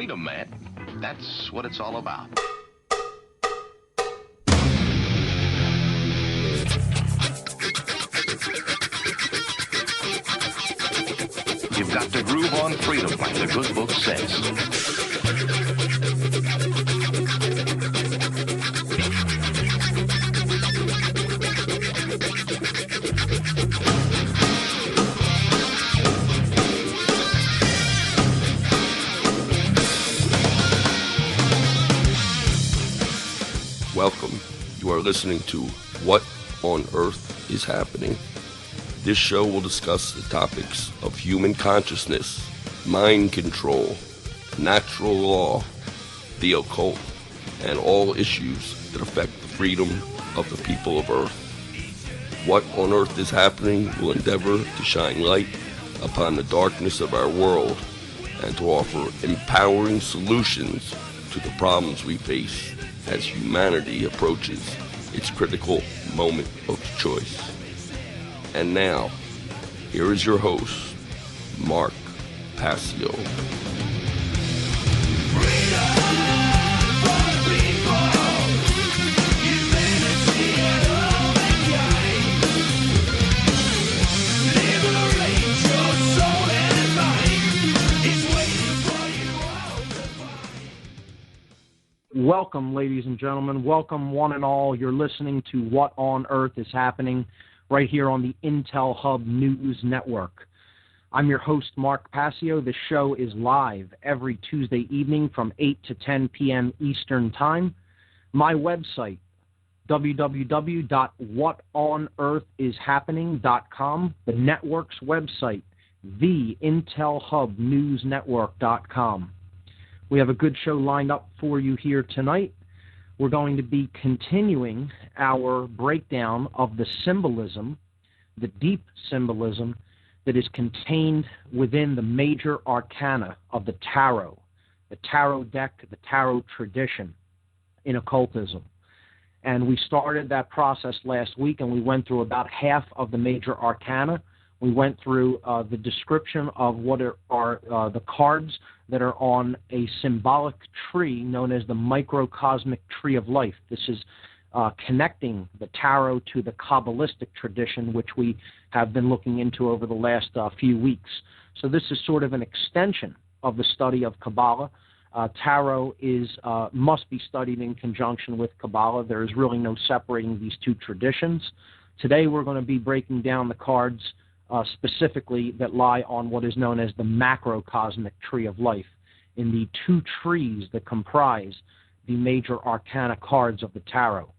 freedom, man. That's what it's all about. You've got to groove on freedom, like the good book says. Welcome. You are listening to What on Earth is Happening. This show will discuss the topics of human consciousness, mind control, natural law, the occult, and all issues that affect the freedom of the people of Earth. What on Earth is Happening will endeavor to shine light upon the darkness of our world and to offer empowering solutions to the problems we face as humanity approaches its critical moment of choice. And now, here is your host, Mark Passio. Welcome, ladies and gentlemen. Welcome, one and all. You're listening to What on Earth is Happening right here on the Intel Hub News Network. I'm your host, Mark Passio. The show is live every Tuesday evening from 8 to 10 p.m. Eastern Time. My website, www.whatonearthishappening.com. The network's website, theintelhubnewsnetwork.com. We have a good show lined up for you here tonight. We're going to be continuing our breakdown of the symbolism, the deep symbolism that is contained within the Major Arcana of the tarot deck, the tarot tradition in occultism. And we started that process last week, and we went through about half of the Major Arcana. We went through the description of what are the cards that are on a symbolic tree known as the macrocosmic tree of life. This is connecting the tarot to the Kabbalistic tradition, which we have been looking into over the last few weeks. So this is sort of an extension of the study of Kabbalah. Tarot must be studied in conjunction with Kabbalah. There is really no separating these two traditions. Today we're going to be breaking down the cards specifically that lie on what is known as the macrocosmic tree of life, in the two trees that comprise the Major Arcana cards of the tarot.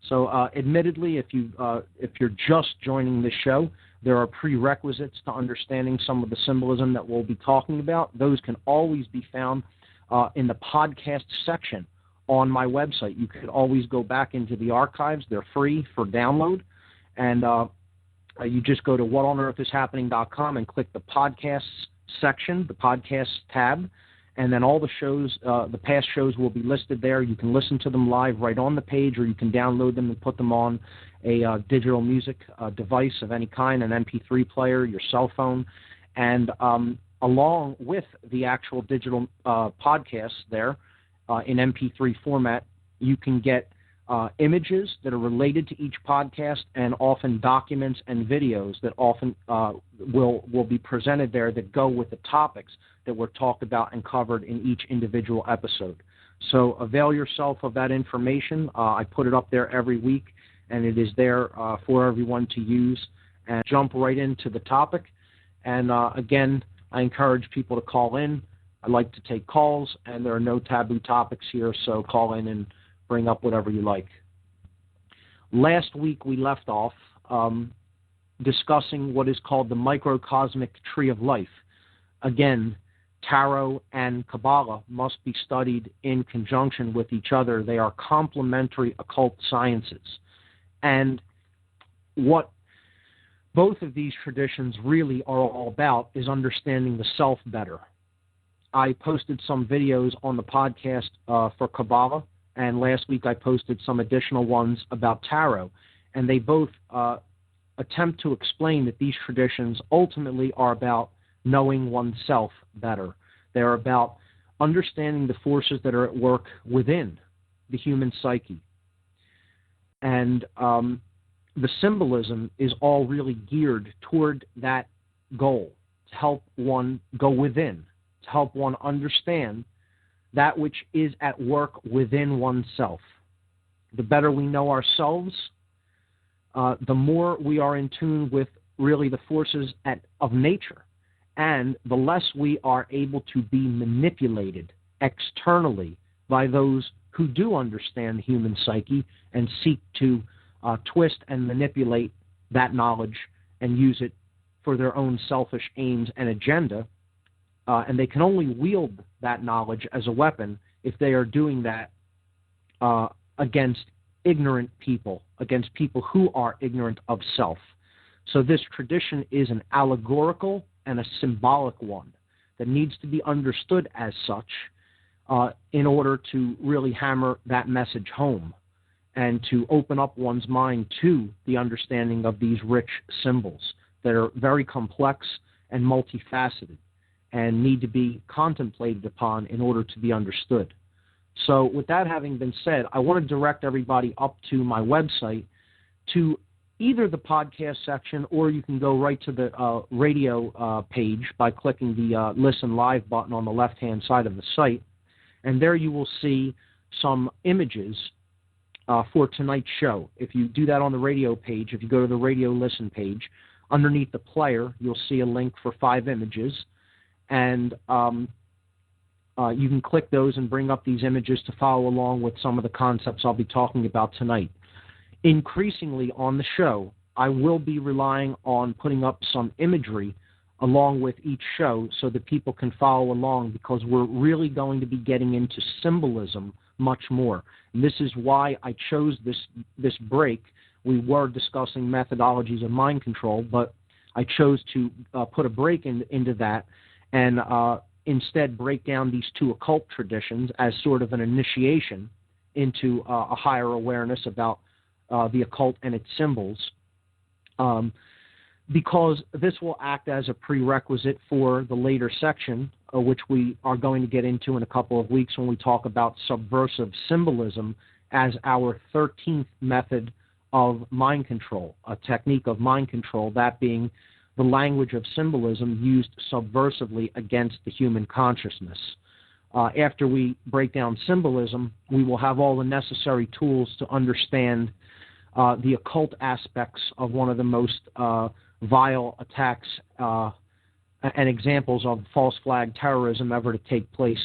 So admittedly, if you're just joining this show, there are prerequisites to understanding some of the symbolism that we'll be talking about. Those can always be found in the podcast section on my website. You could always go back into the archives. They're free for download. And you just go to whatonearthishappening.com and click the podcasts section, the podcast tab, and then all the shows, the past shows will be listed there. You can listen to them live right on the page, or you can download them and put them on a digital music device of any kind, an MP3 player, your cell phone, and along with the actual digital podcasts there in MP3 format, you can get images that are related to each podcast, and often documents and videos that often will be presented there that go with the topics that were talked about and covered in each individual episode. So avail yourself of that information. I put it up there every week, and it is there for everyone to use. And jump right into the topic. And again, I encourage people to call in. I like to take calls, and there are no taboo topics here, so call in and bring up whatever you like. Last week we left off discussing what is called the microcosmic tree of life. Again, tarot and Kabbalah must be studied in conjunction with each other. They are complementary occult sciences. And what both of these traditions really are all about is understanding the self better. I posted some videos on the podcast for Kabbalah, and last week I posted some additional ones about tarot, and they both attempt to explain that these traditions ultimately are about knowing oneself better. They're about understanding the forces that are at work within the human psyche. And the symbolism is all really geared toward that goal, to help one go within, to help one understand that which is at work within oneself. The better we know ourselves, the more we are in tune with really the forces of nature, and the less we are able to be manipulated externally by those who do understand the human psyche and seek to twist and manipulate that knowledge and use it for their own selfish aims and agenda. And they can only wield that knowledge as a weapon if they are doing that against ignorant people, against people who are ignorant of self. So this tradition is an allegorical and a symbolic one that needs to be understood as such in order to really hammer that message home and to open up one's mind to the understanding of these rich symbols that are very complex and multifaceted and need to be contemplated upon in order to be understood. So with that having been said, I want to direct everybody up to my website to either the podcast section, or you can go right to the radio page by clicking the Listen Live button on the left-hand side of the site. And there you will see some images for tonight's show. If you do that on the radio page, if you go to the radio listen page, underneath the player, you'll see a link for 5 images. And you can click those and bring up these images to follow along with some of the concepts I'll be talking about tonight. Increasingly on the show, I will be relying on putting up some imagery along with each show so that people can follow along, because we're really going to be getting into symbolism much more. And this is why I chose this break. We were discussing methodologies of mind control, but I chose to put a break into that and instead break down these 2 occult traditions as sort of an initiation into a higher awareness about the occult and its symbols, because this will act as a prerequisite for the later section, which we are going to get into in a couple of weeks when we talk about subversive symbolism as our 13th method of mind control, a technique of mind control, that being the language of symbolism used subversively against the human consciousness. After we break down symbolism, we will have all the necessary tools to understand the occult aspects of one of the most vile attacks and examples of false flag terrorism ever to take place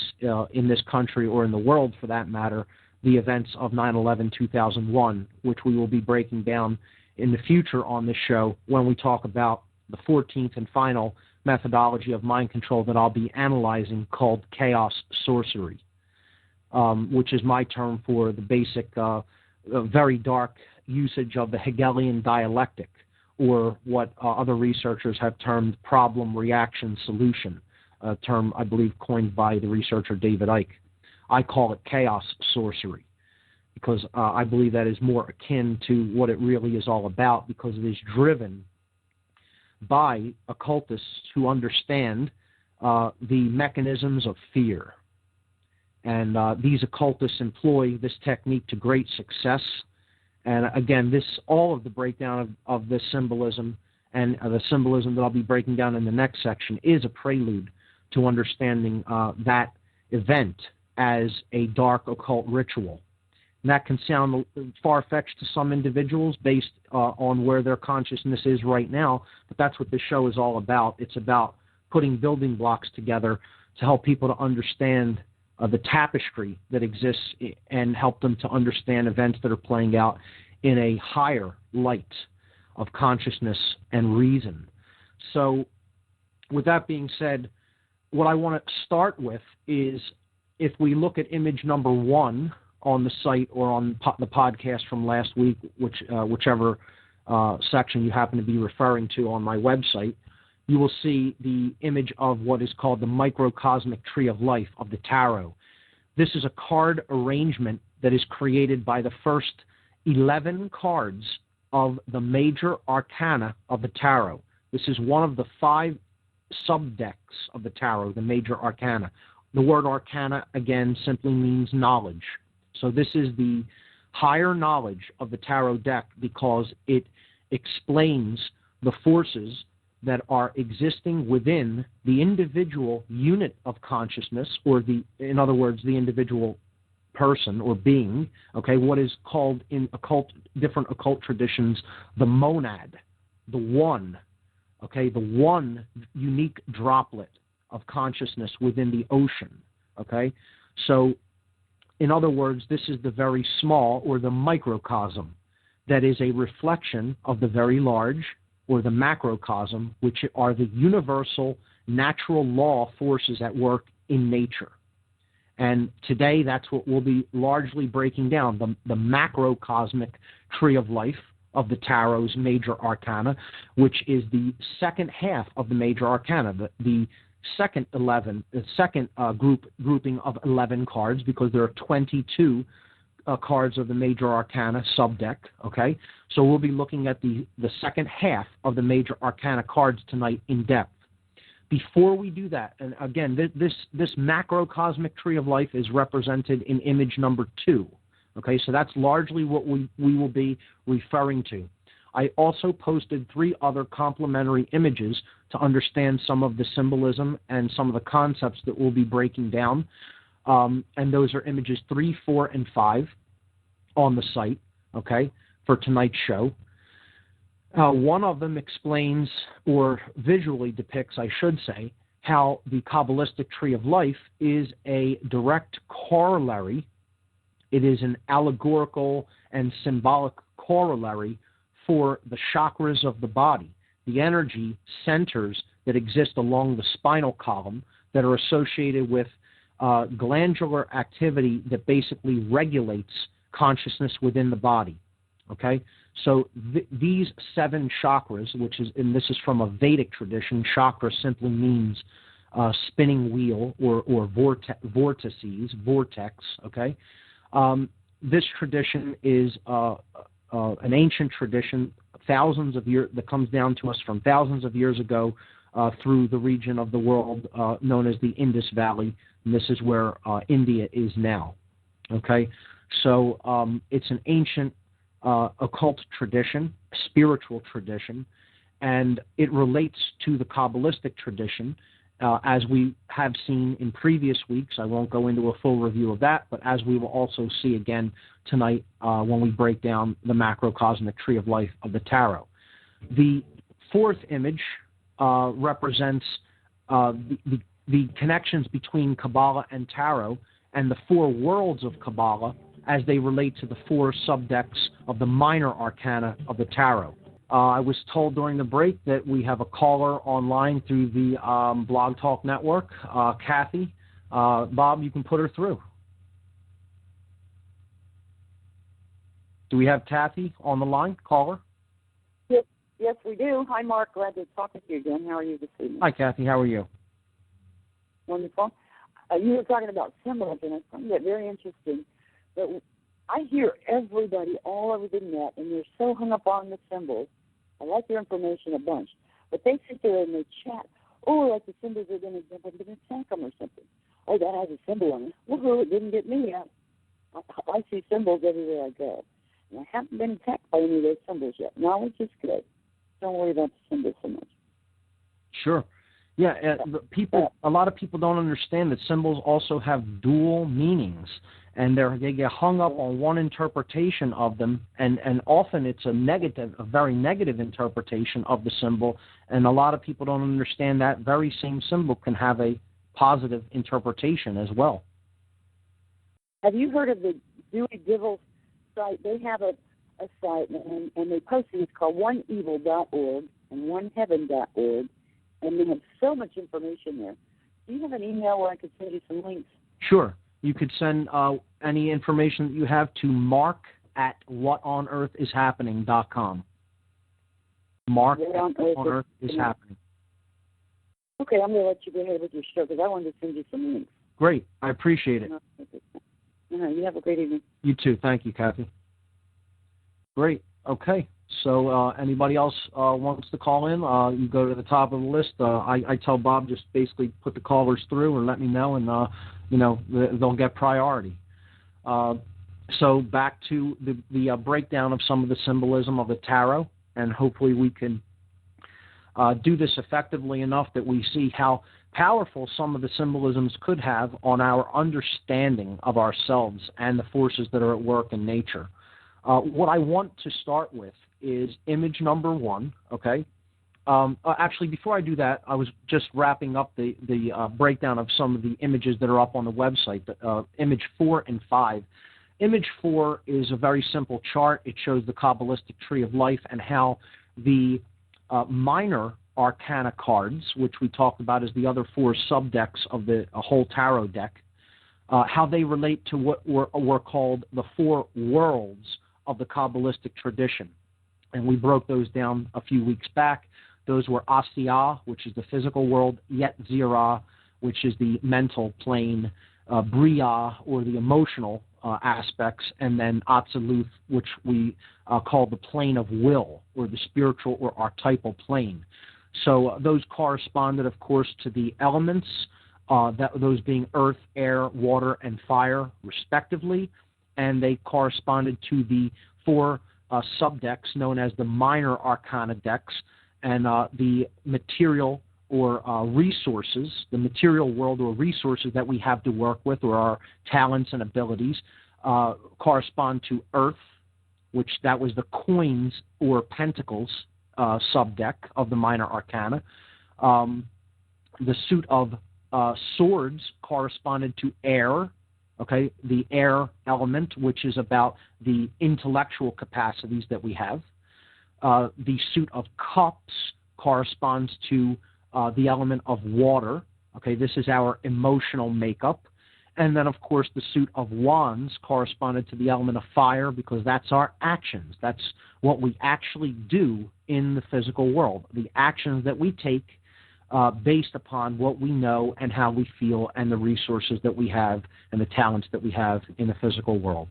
in this country or in the world, for that matter, the events of 9/11/2001, which we will be breaking down in the future on this show when we talk about the 14th and final methodology of mind control that I'll be analyzing, called chaos sorcery, which is my term for the basic, very dark usage of the Hegelian dialectic, or what other researchers have termed problem, reaction, solution, a term I believe coined by the researcher David Icke. I call it chaos sorcery because I believe that is more akin to what it really is all about, because it is driven by occultists who understand the mechanisms of fear. And these occultists employ this technique to great success. And again, all of the breakdown of this symbolism and the symbolism that I'll be breaking down in the next section is a prelude to understanding that event as a dark occult ritual. And that can sound far-fetched to some individuals based on where their consciousness is right now, but that's what this show is all about. It's about putting building blocks together to help people to understand the tapestry that exists and help them to understand events that are playing out in a higher light of consciousness and reason. So with that being said, what I want to start with is, if we look at image number 1 on the site or on the podcast from last week, whichever section you happen to be referring to on my website, you will see the image of what is called the microcosmic tree of life of the tarot. This is a card arrangement that is created by the first 11 cards of the Major Arcana of the tarot. This is one of the 5 subdecks of the tarot, the Major Arcana. The word arcana, again, simply means knowledge. So this is the higher knowledge of the tarot deck because it explains the forces that are existing within the individual unit of consciousness, or in other words, the individual person or being, okay, what is called in different occult traditions, the monad, the one, okay, the one unique droplet of consciousness within the ocean, okay? So, in other words, this is the very small or the microcosm that is a reflection of the very large or the macrocosm, which are the universal natural law forces at work in nature. And today, that's what we'll be largely breaking down, the macrocosmic tree of life of the Tarot's Major Arcana, which is the second half of the Major Arcana, the second grouping of 11 cards, because there are 22 cards of the Major Arcana subdeck, okay? So we'll be looking at the second half of the Major Arcana cards tonight in depth. Before we do that, and again, this macrocosmic tree of life is represented in image number 2. Okay, so that's largely what we will be referring to. I also posted 3 other complementary images to understand some of the symbolism and some of the concepts that we'll be breaking down. And those are images 3, 4, and 5 on the site, okay, for tonight's show. One of them explains, or visually depicts, I should say, how the Kabbalistic tree of life is a direct corollary. It is an allegorical and symbolic corollary for the chakras of the body, the energy centers that exist along the spinal column that are associated with glandular activity that basically regulates consciousness within the body. Okay? So these 7 chakras, and this is from a Vedic tradition, chakra simply means spinning wheel or vortices, vortex, okay? This tradition is an ancient tradition, thousands of years, that comes down to us from thousands of years ago through the region of the world known as the Indus Valley, and this is where India is now. Okay, so it's an ancient occult tradition, spiritual tradition, and it relates to the Kabbalistic tradition. As we have seen in previous weeks. I won't go into a full review of that, but as we will also see again tonight when we break down the macrocosmic tree of life of the tarot. The 4th image represents the connections between Kabbalah and tarot and the 4 worlds of Kabbalah as they relate to the 4 subdecks of the minor arcana of the tarot. I was told during the break that we have a caller online through the Blog Talk Network, Kathy. Bob, you can put her through. Do we have Kathy on the line, caller? Yes, we do. Hi, Mark. Glad to talk with you again. How are you this evening? Hi, Kathy. How are you? Wonderful. You were talking about symbols, and I find that very interesting. But I hear everybody all over the net, and they're so hung up on the symbols. I like their information a bunch. But they sit there and they chat, like the symbols are going to jump up and attack them or something. Oh, that has a symbol on it. Woohoo, it didn't get me. I see symbols everywhere I go. And I haven't been attacked by any of those symbols yet. Knowledge is good. Don't worry about the symbols so much. Sure. Yeah, a lot of people don't understand that symbols also have dual meanings, and they get hung up on one interpretation of them, and often it's a very negative interpretation of the symbol, and a lot of people don't understand that very same symbol can have a positive interpretation as well. Have you heard of the Dewey Divil site? They have a site, and they post it. It's called oneevil.org and oneheaven.org. And they have so much information there. Do you have an email where I could send you some links? Sure. You could send any information that you have to mark@whatonearthishappening.com. Mark@whatonearthishappening. Okay, I'm going to let you go ahead with your show because I wanted to send you some links. Great. I appreciate it. You have a great evening. You too. Thank you, Kathy. Great. Okay. So anybody else wants to call in, you go to the top of the list. I tell Bob just basically put the callers through or let me know, and they'll get priority. So back to the breakdown of some of the symbolism of the tarot, and hopefully we can do this effectively enough that we see how powerful some of the symbolisms could have on our understanding of ourselves and the forces that are at work in nature. What I want to start with is image number 1, okay? Actually, before I do that, I was just wrapping up the breakdown of some of the images that are up on the website, image 4 and 5. Image 4 is a very simple chart. It shows the Kabbalistic tree of life and how the minor arcana cards, which we talked about as the other 4 subdecks of the whole tarot deck, how they relate to what were called the 4 worlds of the Kabbalistic tradition. And we broke those down a few weeks back. Those were Asiyah, which is the physical world, Yetzirah, which is the mental plane, Bria, or the emotional aspects, and then Atziluth, which we call the plane of will, or the spiritual or archetypal plane. So those corresponded, of course, to the elements, those being earth, air, water, and fire, respectively, and they corresponded to the 4 subdecks known as the minor arcana decks, and the material or resources, the material world or resources that we have to work with, or our talents and abilities, correspond to earth, which that was the coins or pentacles subdeck of the minor arcana. The suit of swords corresponded to air, okay, the air element, which is about the intellectual capacities that we have. The suit of cups corresponds to the element of water. Okay, this is our emotional makeup. And then, of course, the suit of wands corresponded to the element of fire, because that's our actions. That's what we actually do in the physical world, the actions that we take based upon what we know and how we feel and the resources that we have and the talents that we have in the physical world.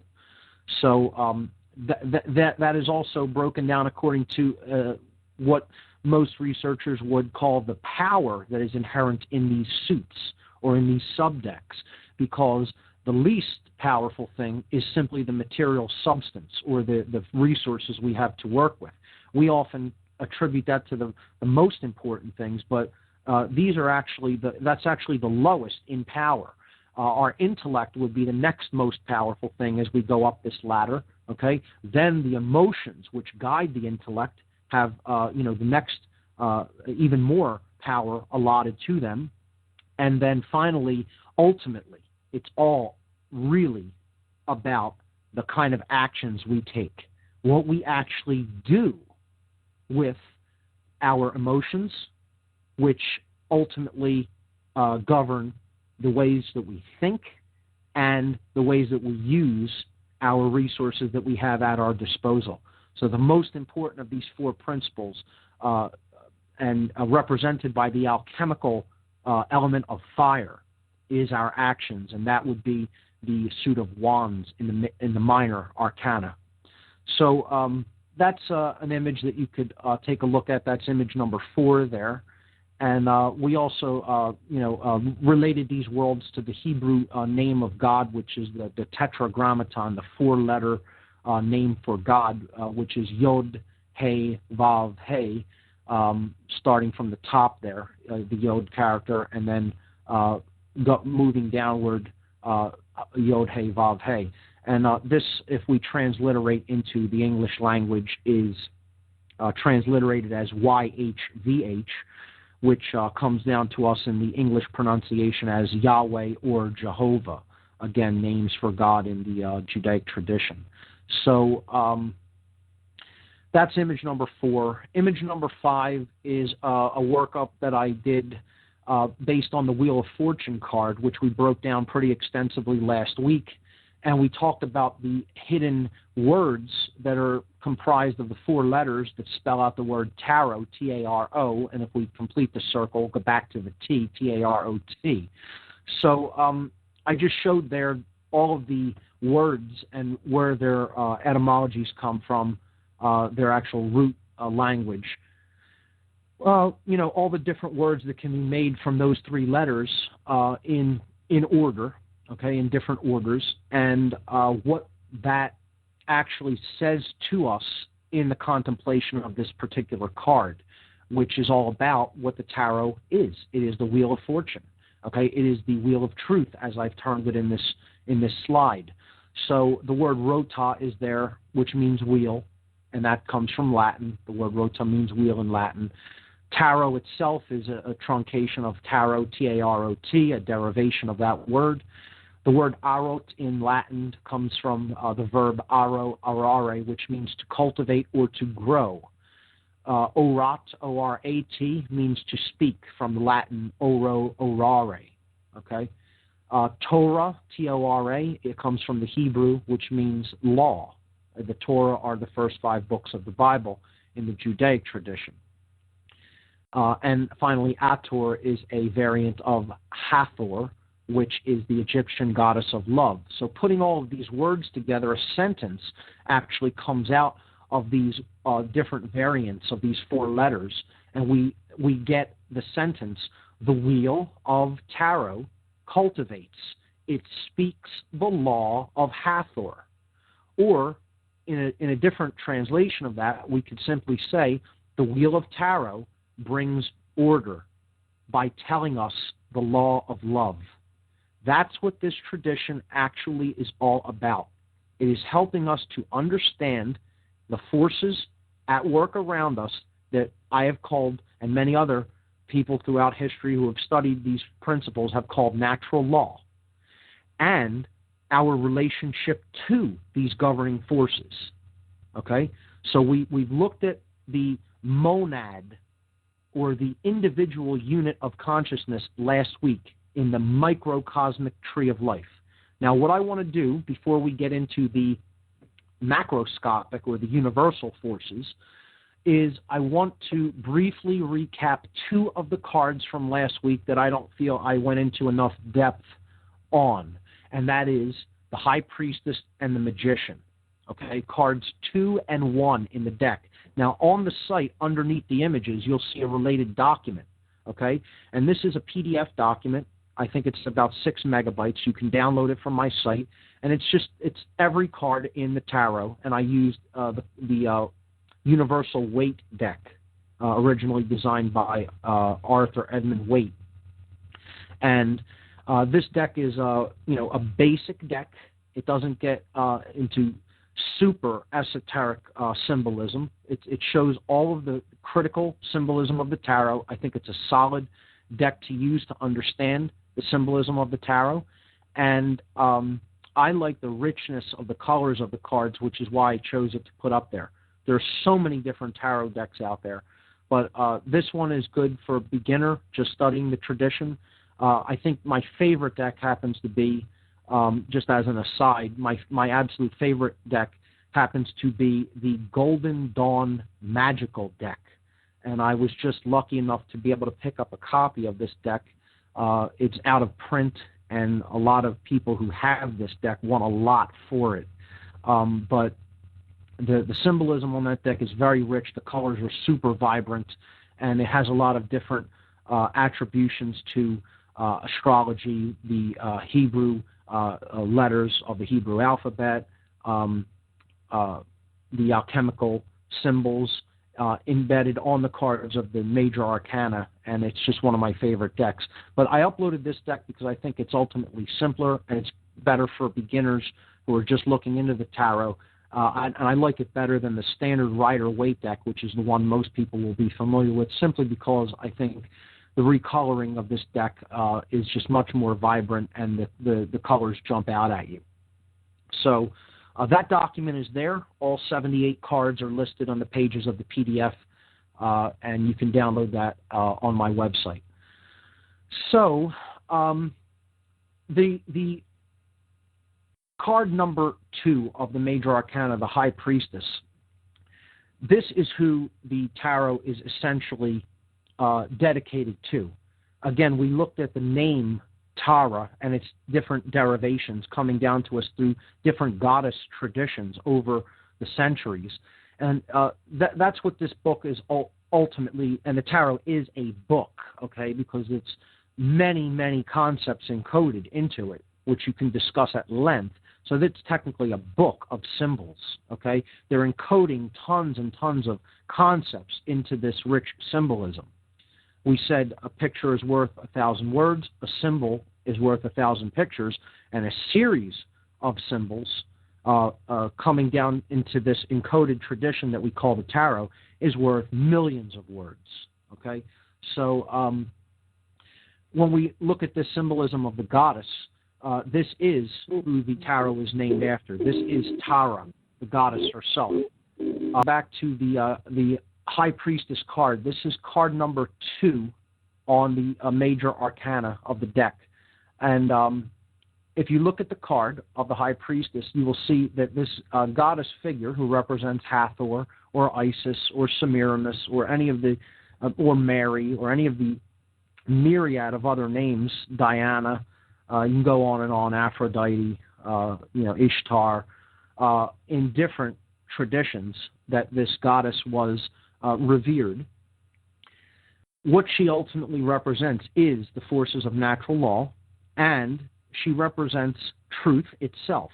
So that is also broken down according to what most researchers would call the power that is inherent in these suits or in these subdecks, because the least powerful thing is simply the material substance or the resources we have to work with. We often attribute that to the most important things, but these are actually that's actually the lowest in power. Our intellect would be the next most powerful thing as we go up this ladder. Okay, then the emotions, which guide the intellect, have the next even more power allotted to them, and then finally, ultimately, it's all really about the kind of actions we take, what we actually do with our emotions, which ultimately govern the ways that we think and the ways that we use our resources that we have at our disposal. So the most important of these 4 principles, and represented by the alchemical element of fire, is our actions, and that would be the suit of wands in the minor arcana. So that's an image that you could take a look at. That's image number 4 there. And we also, related these worlds to the Hebrew name of God, which is the tetragrammaton, the 4-letter name for God, which is Yod, He, Vav, He, starting from the top there, the Yod character, and then moving downward, Yod, He, Vav, He. And this, if we transliterate into the English language, is transliterated as YHVH, which comes down to us in the English pronunciation as Yahweh or Jehovah, again, names for God in the Judaic tradition. So that's image number 4. Image number 5 is a workup that I did based on the Wheel of Fortune card, which we broke down pretty extensively last week. And we talked about the hidden words that are comprised of the 4 letters that spell out the word tarot, T-A-R-O, and if we complete the circle, go back to the T, T-A-R-O-T. So I just showed there all of the words and where their etymologies come from their actual root language. All the different words that can be made from those three letters in order, okay, in different orders, and what that actually says to us in the contemplation of this particular card, which is all about what the tarot is. It is the Wheel of Fortune, okay? It is the Wheel of Truth, as I've termed it in this slide. So the word rota is there, which means wheel, and that comes from Latin. The word rota means wheel in Latin. Tarot itself is a truncation of tarot, T-A-R-O-T, a derivation of that word. The word arot in Latin comes from the verb aro, arare, which means to cultivate or to grow. Orat, O-R-A-T, means to speak, from the Latin oro, orare, okay? Torah, T-O-R-A, it comes from the Hebrew, which means law. The Torah are the first 5 books of the Bible in the Judaic tradition. And finally, Ator is a variant of Hathor, which is the Egyptian goddess of love. So putting all of these words together, a sentence actually comes out of these different variants of these 4 letters, and we get the sentence, the Wheel of Tarot cultivates. It speaks the law of Hathor. Or, in a different translation of that, we could simply say, the Wheel of Tarot brings order by telling us the law of love. That's what this tradition actually is all about. It is helping us to understand the forces at work around us that I have called, and many other people throughout history who have studied these principles have called natural law, and our relationship to these governing forces. Okay? So we've looked at the monad, or the individual unit of consciousness, last week in the microcosmic tree of life. Now, what I want to do before we get into the macroscopic or the universal forces is I want to briefly recap 2 of the cards from last week that I don't feel I went into enough depth on, and that is the High Priestess and the Magician. Okay, cards 2 and 1 in the deck. Now, on the site, underneath the images, you'll see a related document, okay? And this is a PDF document. I think it's about 6 megabytes. You can download it from my site, and it's every card in the tarot, and I used the Universal Waite deck, originally designed by Arthur Edmund Waite. And this deck is a basic deck. It doesn't get into super esoteric symbolism. It shows all of the critical symbolism of the tarot. I think it's a solid deck to use to understand the symbolism of the tarot. And I like the richness of the colors of the cards, which is why I chose it to put up there. There are so many different tarot decks out there, but this one is good for a beginner just studying the tradition. I think my favorite deck happens to be, just as an aside, my absolute favorite deck happens to be the Golden Dawn Magical deck. And I was just lucky enough to be able to pick up a copy of this deck. It's out of print, and a lot of people who have this deck want a lot for it. But the symbolism on that deck is very rich. The colors are super vibrant, and it has a lot of different attributions to astrology, the Hebrew letters of the Hebrew alphabet, the alchemical symbols embedded on the cards of the Major Arcana, and it's just one of my favorite decks. But I uploaded this deck because I think it's ultimately simpler, and it's better for beginners who are just looking into the tarot, and I like it better than the standard Rider-Waite deck, which is the one most people will be familiar with, simply because I think the recoloring of this deck is just much more vibrant, and the colors jump out at you. So that document is there. All 78 cards are listed on the pages of the PDF, and you can download that on my website. So the card number 2 of the Major Arcana, the High Priestess, this is who the tarot is essentially dedicated to. Again, we looked at the name Tara and its different derivations coming down to us through different goddess traditions over the centuries. And that's what this book is ultimately, and the tarot is a book, okay, because it's many, many concepts encoded into it, which you can discuss at length. So that's technically a book of symbols, okay? They're encoding tons and tons of concepts into this rich symbolism. We said a picture is worth 1,000 words, a symbol is worth 1,000 pictures, and a series of symbols coming down into this encoded tradition that we call the tarot is worth millions of words, okay? So when we look at this symbolism of the goddess, this is who the tarot is named after. This is Tara, the goddess herself. Back to the High Priestess card. This is card number 2 on the Major Arcana of the deck. And if you look at the card of the High Priestess, you will see that this goddess figure who represents Hathor or Isis or Semiramis or any of the, or Mary or any of the myriad of other names, Diana, you can go on and on, Aphrodite, Ishtar, in different traditions that this goddess was revered. What she ultimately represents is the forces of natural law, and she represents truth itself,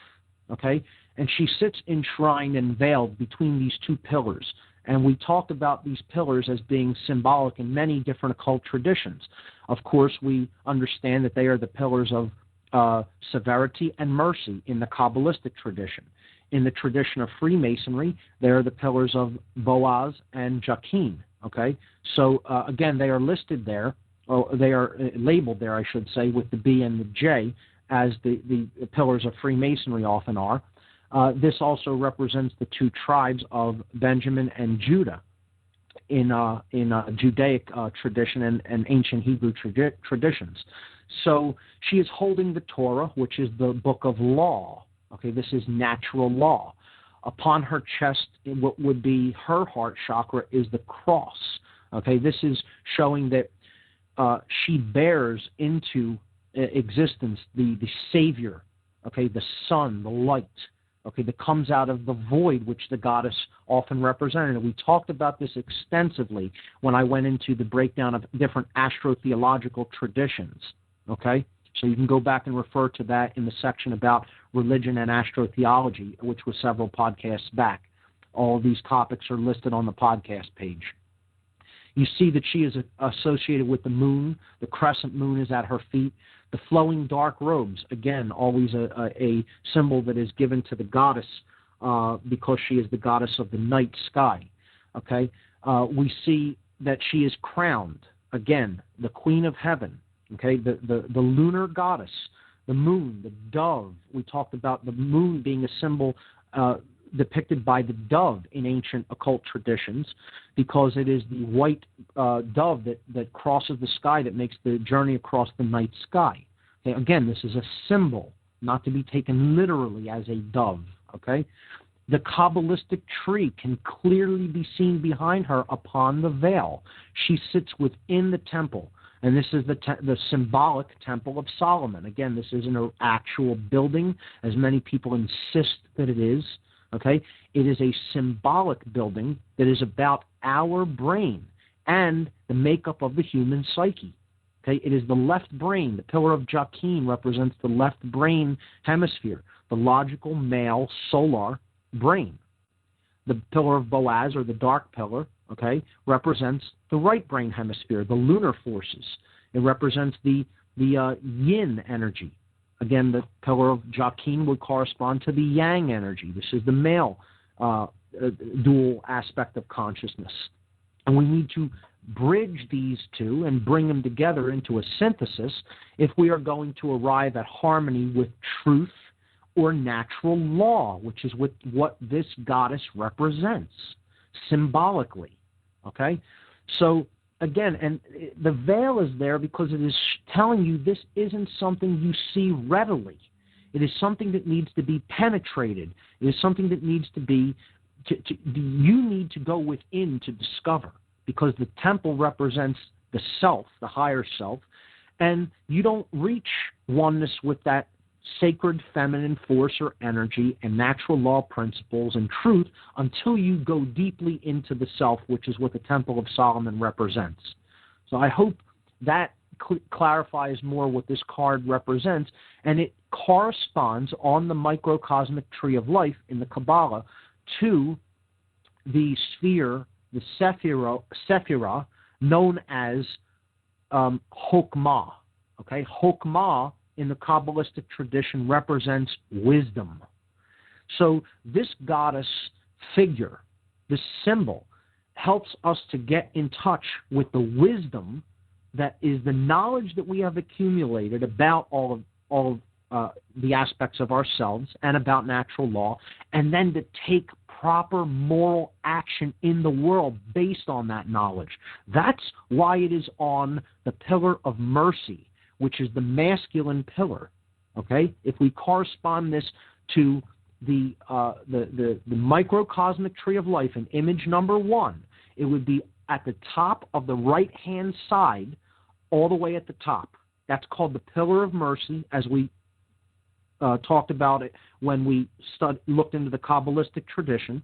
okay? And she sits enshrined and veiled between these two pillars. And we talked about these pillars as being symbolic in many different occult traditions. Of course, we understand that they are the pillars of severity and mercy in the Kabbalistic tradition. In the tradition of Freemasonry, they are the pillars of Woeih and Jachin, okay? So, again, they are listed there, or they are labeled there, I should say, with the B and the J, as the pillars of Freemasonry often are. This also represents the two tribes of Benjamin and Judah in Judaic tradition and ancient Hebrew traditions. So she is holding the Torah, which is the book of law. Okay, this is natural law. Upon her chest, what would be her heart chakra is the cross. Okay, this is showing that she bears into existence the Savior, okay, the sun, the light, okay, that comes out of the void, which the goddess often represented. And we talked about this extensively when I went into the breakdown of different astrotheological traditions, okay? So you can go back and refer to that in the section about religion and astrotheology, which was several podcasts back. All of these topics are listed on the podcast page. You see that she is associated with the moon. The crescent moon is at her feet. The flowing dark robes, again, always a symbol that is given to the goddess because she is the goddess of the night sky. Okay, we see that she is crowned, again, the queen of heaven. Okay, the lunar goddess, the moon, the dove. We talked about the moon being a symbol depicted by the dove in ancient occult traditions, because it is the white dove that crosses the sky that makes the journey across the night sky. Okay, again, this is a symbol, not to be taken literally as a dove. Okay, the Kabbalistic tree can clearly be seen behind her upon the veil. She sits within the temple, and this is the symbolic Temple of Solomon. Again, this isn't an actual building, as many people insist that it is. Okay, it is a symbolic building that is about our brain and the makeup of the human psyche. Okay, it is the left brain. The pillar of Jachin represents the left brain hemisphere, the logical male solar brain. The pillar of Boaz, or the dark pillar, okay, represents the right brain hemisphere, the lunar forces. It represents the yin energy. Again, the pillar of Jachin would correspond to the yang energy. This is the male dual aspect of consciousness. And we need to bridge these two and bring them together into a synthesis if we are going to arrive at harmony with truth or natural law, which is what this goddess represents symbolically. Okay? So, again, and the veil is there because it is telling you this isn't something you see readily. It is something that needs to be penetrated. It is something that needs to be, you need to go within to discover, because the temple represents the self, the higher self, and you don't reach oneness with that sacred feminine force or energy and natural law principles and truth until you go deeply into the self, which is what the Temple of Solomon represents. So I hope that clarifies more what this card represents, and it corresponds on the microcosmic tree of life in the Kabbalah to the sphere, the Sephirah, known as Chokmah. Okay, Chokmah in the Kabbalistic tradition represents wisdom. So this goddess figure, this symbol, helps us to get in touch with the wisdom that is the knowledge that we have accumulated about all of the aspects of ourselves and about natural law, and then to take proper moral action in the world based on that knowledge. That's why it is on the pillar of mercy, which is the masculine pillar. Okay, if we correspond this to the microcosmic tree of life in image number 1, it would be at the top of the right-hand side, all the way at the top. That's called the pillar of mercy, as we talked about it when we looked into the Kabbalistic tradition.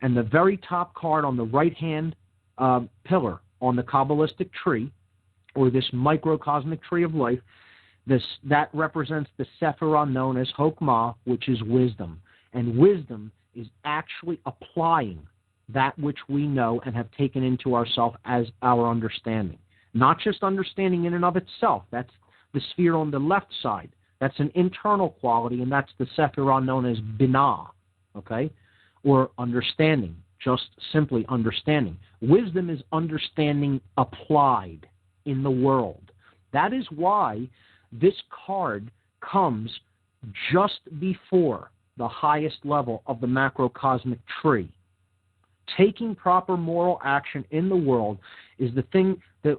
And the very top card on the right-hand pillar on the Kabbalistic tree, or this microcosmic tree of life, that represents the Sephirah known as Chokmah, which is wisdom. And wisdom is actually applying that which we know and have taken into ourselves as our understanding. Not just understanding in and of itself. That's the sphere on the left side. That's an internal quality, and that's the Sephirah known as Binah, okay? Or understanding, just simply understanding. Wisdom is understanding applied in the world. That is why this card comes just before the highest level of the macrocosmic tree. Taking proper moral action in the world is the thing that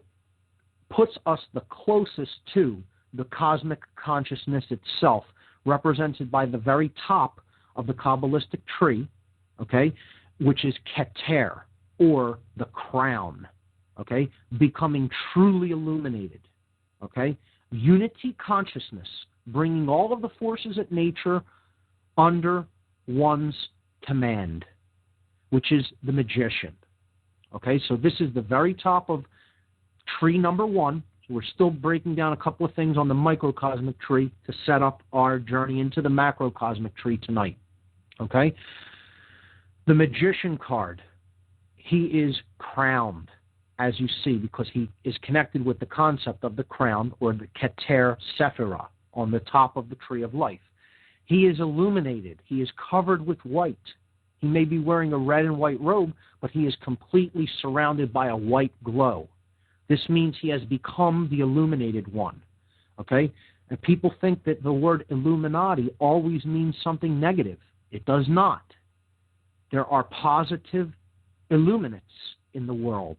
puts us the closest to the cosmic consciousness itself, represented by the very top of the Kabbalistic tree, okay, which is Keter, or the crown, okay, becoming truly illuminated, okay, unity consciousness, bringing all of the forces of nature under one's command, which is the magician, okay. So this is the very top of tree number 1. We're still breaking down a couple of things on the microcosmic tree to set up our journey into the macrocosmic tree tonight. Okay? The magician card, he is crowned, as you see, because he is connected with the concept of the crown, or the Keter Sephirah, on the top of the tree of life. He is illuminated. He is covered with white. He may be wearing a red and white robe, but he is completely surrounded by a white glow. This means he has become the illuminated one, okay? And people think that the word Illuminati always means something negative. It does not. There are positive illuminates in the world,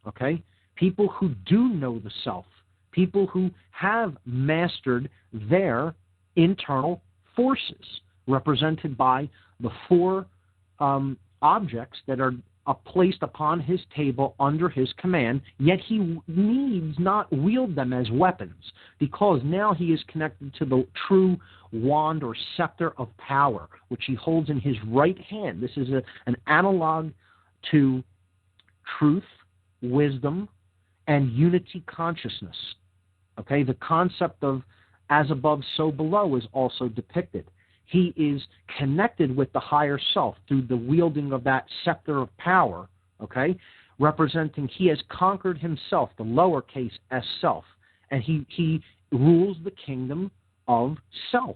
okay? People who do know the self, people who have mastered their internal forces, represented by the 4 objects that are placed upon his table under his command, yet he needs not wield them as weapons, because now he is connected to the true wand or scepter of power, which he holds in his right hand. This is an analog to truth, wisdom, and unity consciousness. Okay, the concept of as above, so below is also depicted. He is connected with the higher self through the wielding of that scepter of power, okay, representing he has conquered himself, the lowercase s self, and he rules the kingdom of self,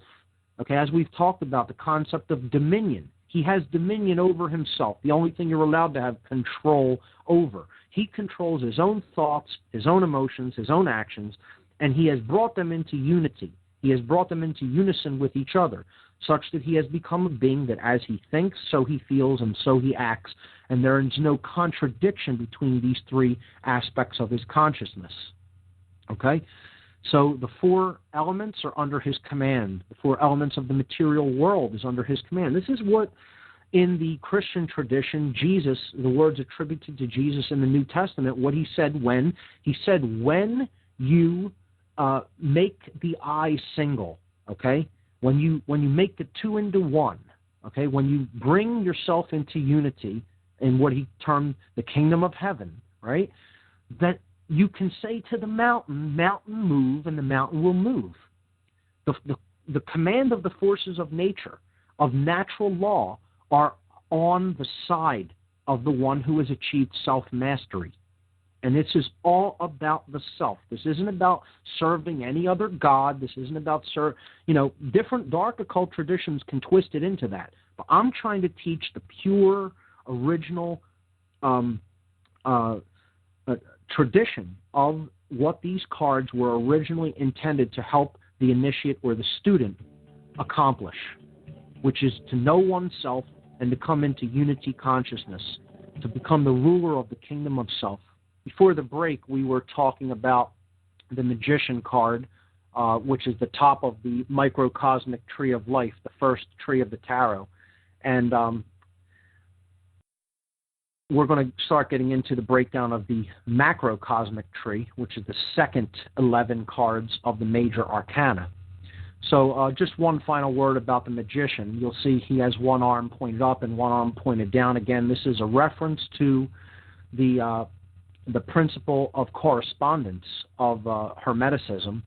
okay, as we've talked about the concept of dominion. He has dominion over himself, the only thing you're allowed to have control over. He controls his own thoughts, his own emotions, his own actions, and he has brought them into unity. He has brought them into unison with each other, such that he has become a being that as he thinks, so he feels, and so he acts, and there is no contradiction between these 3 aspects of his consciousness. Okay? So the 4 elements are under his command. The 4 elements of the material world is under his command. This is what, in the Christian tradition, Jesus, the words attributed to Jesus in the New Testament, what he said when? He said, when you make the eye single, okay? when you make the two into one, okay, when you bring yourself into unity in what he termed the kingdom of heaven, right, that you can say to the mountain, mountain move, and the mountain will move. The command of the forces of nature, of natural law, are on the side of the one who has achieved self-mastery. And this is all about the self. This isn't about serving any other god. This isn't about different dark occult traditions can twist it into that. But I'm trying to teach the pure, original tradition of what these cards were originally intended to help the initiate or the student accomplish, which is to know oneself and to come into unity consciousness, to become the ruler of the kingdom of self. Before the break, we were talking about the Magician card, which is the top of the microcosmic tree of life, the first tree of the tarot. And we're going to start getting into the breakdown of the macrocosmic tree, which is the second 11 cards of the Major Arcana. So just one final word about the Magician. You'll see he has one arm pointed up and one arm pointed down. Again, this is a reference to the principle of correspondence of Hermeticism,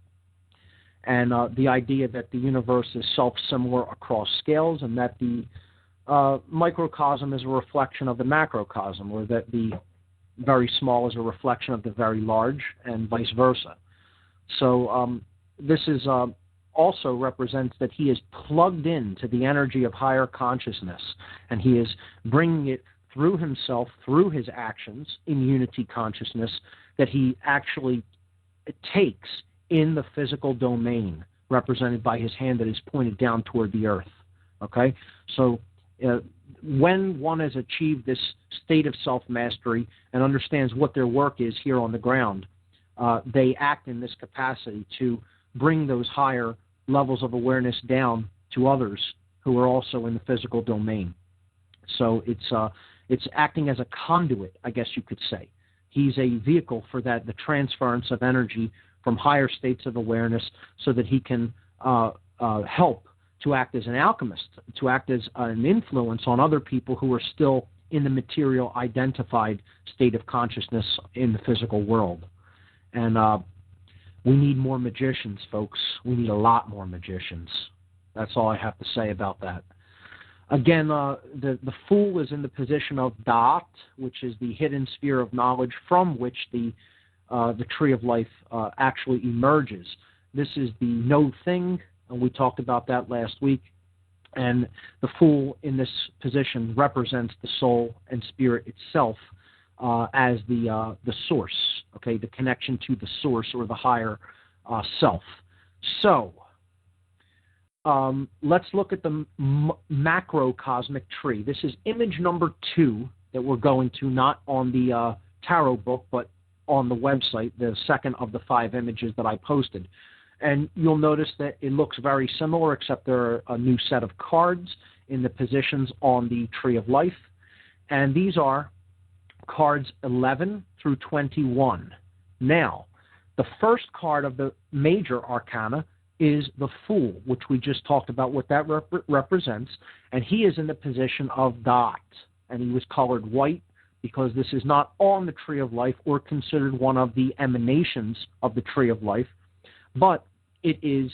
and the idea that the universe is self-similar across scales, and that the microcosm is a reflection of the macrocosm, or that the very small is a reflection of the very large, and vice versa. So this is also represents that he is plugged into the energy of higher consciousness, and he is bringing it through himself, through his actions in unity consciousness, that he actually takes in the physical domain, represented by his hand that is pointed down toward the earth. Okay? So when one has achieved this state of self-mastery and understands what their work is here on the ground, they act in this capacity to bring those higher levels of awareness down to others who are also in the physical domain. So it's acting as a conduit, I guess you could say. He's a vehicle for that, the transference of energy from higher states of awareness, so that he can help to act as an alchemist, to act as an influence on other people who are still in the material identified state of consciousness in the physical world. And we need more magicians, folks. We need a lot more magicians. That's all I have to say about that. Again, the Fool is in the position of Da'at, which is the hidden sphere of knowledge from which the Tree of Life actually emerges. This is the no thing, and we talked about that last week. And the Fool in this position represents the soul and spirit itself as the source, okay, the connection to the source or the higher self. So let's look at the macrocosmic tree. This is image number 2 that we're going to, not on the tarot book, but on the website, the second of the 5 images that I posted. And you'll notice that it looks very similar, except there are a new set of cards in the positions on the Tree of Life. And these are cards 11 through 21. Now, the first card of the Major Arcana is the Fool, which we just talked about what that represents. And he is in the position of Da'at. And he was colored white because this is not on the Tree of Life or considered one of the emanations of the Tree of Life, but it is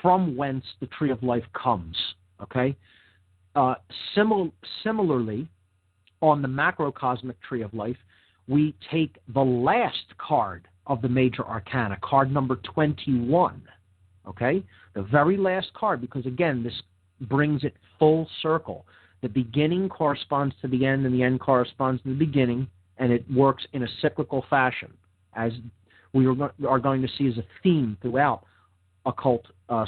from whence the Tree of Life comes. Okay? Similarly, on the macrocosmic Tree of Life, we take the last card of the Major Arcana, card number 21. Okay? The very last card, because again, this brings it full circle. The beginning corresponds to the end, and the end corresponds to the beginning, and it works in a cyclical fashion, as we are going to see as a theme throughout occult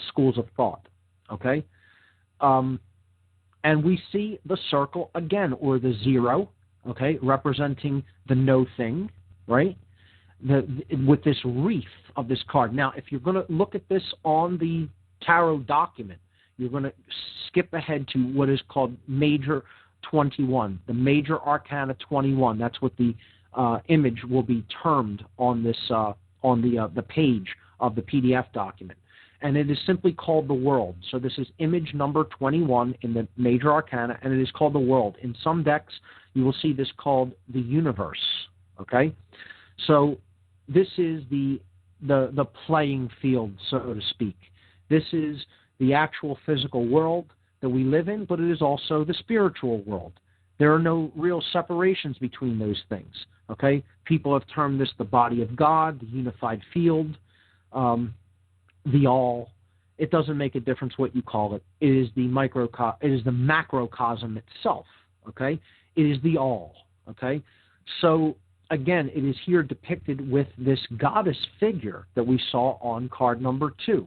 schools of thought. Okay? And we see the circle again, or the 0, okay, representing the no thing, right? With this wreath of this card. Now, if you're going to look at this on the tarot document, you're going to skip ahead to what is called Major 21, the Major Arcana 21. That's what the image will be termed on this on the page of the PDF document. and it is simply called the world. So this is image number 21 in the Major Arcana, and it is called the world. In some decks, you will see this called the universe, okay? So this is the playing field, so to speak. This is the actual physical world that we live in, but it is also the spiritual world. There are no real separations between those things, okay? People have termed this the body of God, the unified field, the all. It doesn't make a difference what you call it. It is the macrocosm itself, okay? It is the all, okay? So, again, it is here depicted with this goddess figure that we saw on card number 2.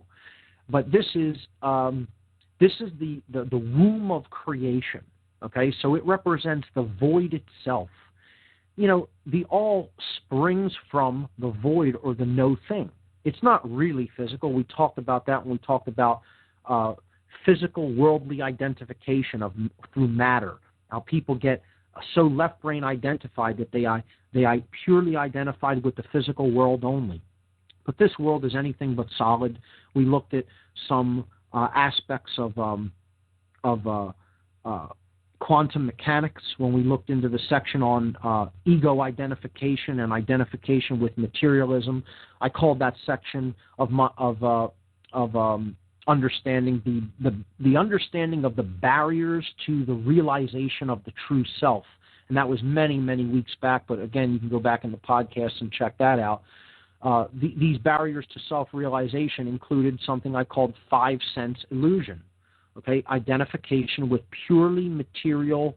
But this is the womb of creation, okay? So it represents the void itself. You know, the all springs from the void or the no thing. It's not really physical. We talked about that when we talked about physical worldly identification through matter. How people get so left brain identified that they purely identified with the physical world only. But this world is anything but solid. We looked at some aspects of quantum mechanics when we looked into the section on ego identification and identification with materialism. I called that section of understanding the understanding of the barriers to the realization of the true self. And that was many, many weeks back, but again, you can go back in the podcast and check that out. These barriers to self-realization included something I called 5-sense illusion, okay? Identification with purely material,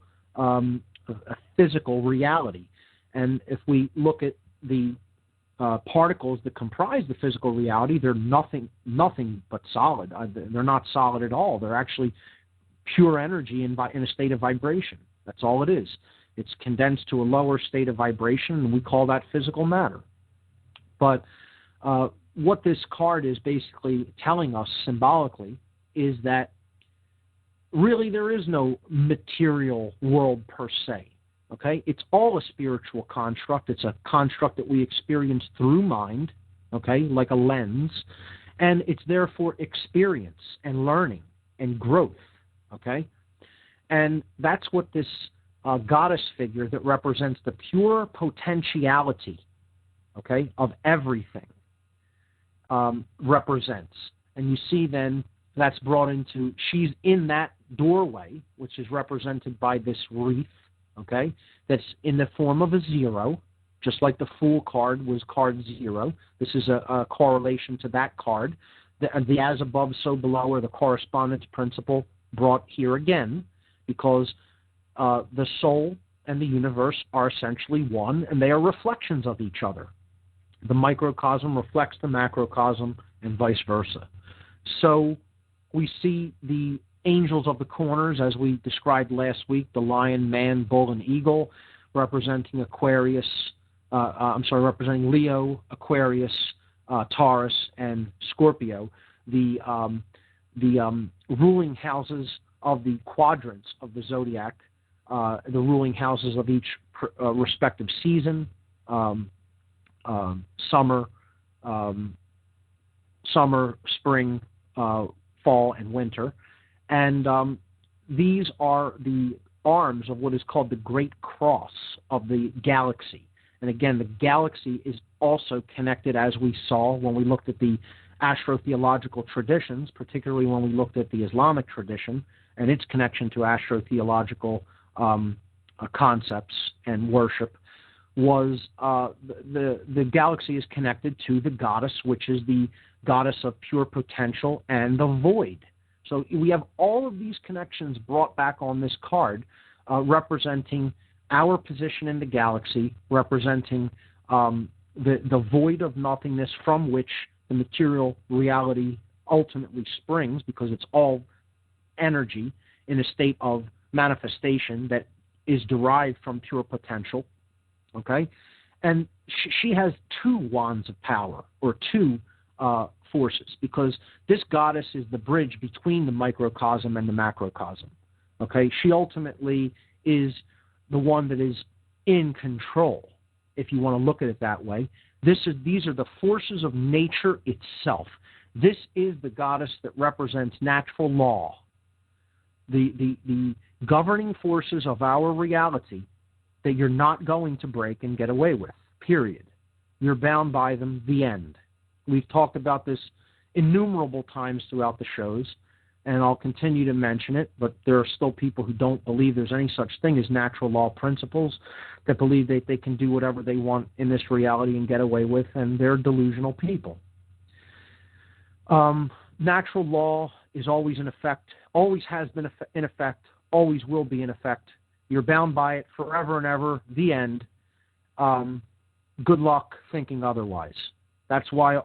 physical reality. And if we look at the particles that comprise the physical reality, they're nothing but solid. They're not solid at all. They're actually pure energy in a state of vibration. That's all it is. It's condensed to a lower state of vibration, and we call that physical matter. But what this card is basically telling us symbolically is that really there is no material world per se. Okay, it's all a spiritual construct. It's a construct that we experience through mind, okay, like a lens, and it's there for experience and learning and growth, okay? And that's what this goddess figure that represents the pure potentiality, okay, of everything represents. And you see then that's brought into, she's in that doorway, which is represented by this wreath, okay, that's in the form of a 0, just like the Fool card was card 0. This is a correlation to that card. The as above, so below, or the correspondence principle brought here again, because the soul and the universe are essentially one, and they are reflections of each other. The microcosm reflects the macrocosm, and vice versa. So we see the angels of the corners, as we described last week, the lion, man, bull, and eagle, representing Aquarius, representing Leo, Aquarius, Taurus, and Scorpio, the ruling houses of the quadrants of the zodiac, the ruling houses of each respective season, summer, spring, fall, and winter. And these are the arms of what is called the Great Cross of the galaxy. And again, the galaxy is also connected, as we saw when we looked at the astrotheological traditions, particularly when we looked at the Islamic tradition and its connection to astrotheological concepts and worship, was the galaxy is connected to the goddess, which is the goddess of pure potential and the void. So we have all of these connections brought back on this card, representing our position in the galaxy, representing the void of nothingness from which the material reality ultimately springs, because it's all energy in a state of manifestation that is derived from pure potential. Okay? And she has 2 wands of power, or 2 forces, because this goddess is the bridge between the microcosm and the macrocosm. Okay? She ultimately is the one that is in control, if you want to look at it that way. These are the forces of nature itself. This is the goddess that represents natural law, the governing forces of our reality that you're not going to break and get away with, period. You're bound by them, the end. We've talked about this innumerable times throughout the shows, and I'll continue to mention it, but there are still people who don't believe there's any such thing as natural law principles, that believe that they can do whatever they want in this reality and get away with, and they're delusional people. Natural law is always in effect, always has been in effect, always will be in effect. You're bound by it forever and ever, the end. Good luck thinking otherwise. That's why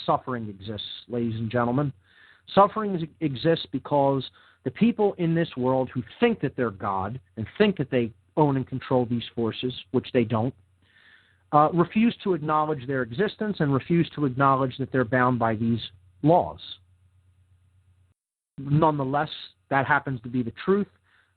suffering exists, ladies and gentlemen. Suffering exists because the people in this world who think that they're God and think that they own and control these forces, which they don't, refuse to acknowledge their existence and refuse to acknowledge that they're bound by these laws. Nonetheless, that happens to be the truth.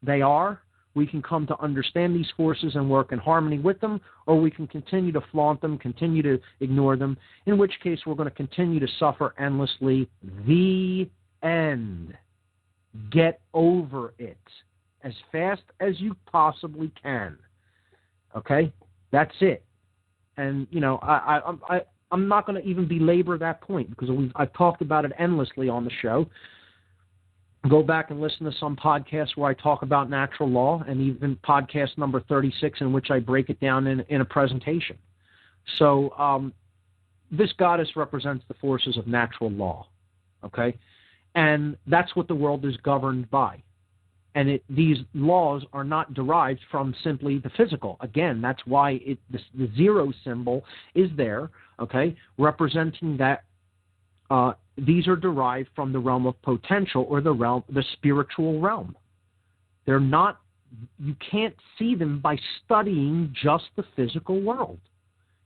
They are. We can come to understand these forces and work in harmony with them, or we can continue to flaunt them, continue to ignore them, in which case we're going to continue to suffer endlessly. The end. Get over it as fast as you possibly can. Okay? That's it. And, you know, I'm not going to even belabor that point because I've talked about it endlessly on the show. Go back and listen to some podcasts where I talk about natural law, and even podcast number 36 in which I break it down in a presentation. So this goddess represents the forces of natural law, okay? And that's what the world is governed by. And these laws are not derived from simply the physical. Again, that's why the zero symbol is there, okay, representing that these are derived from the realm of potential, or the spiritual realm. They're not, you can't see them by studying just the physical world.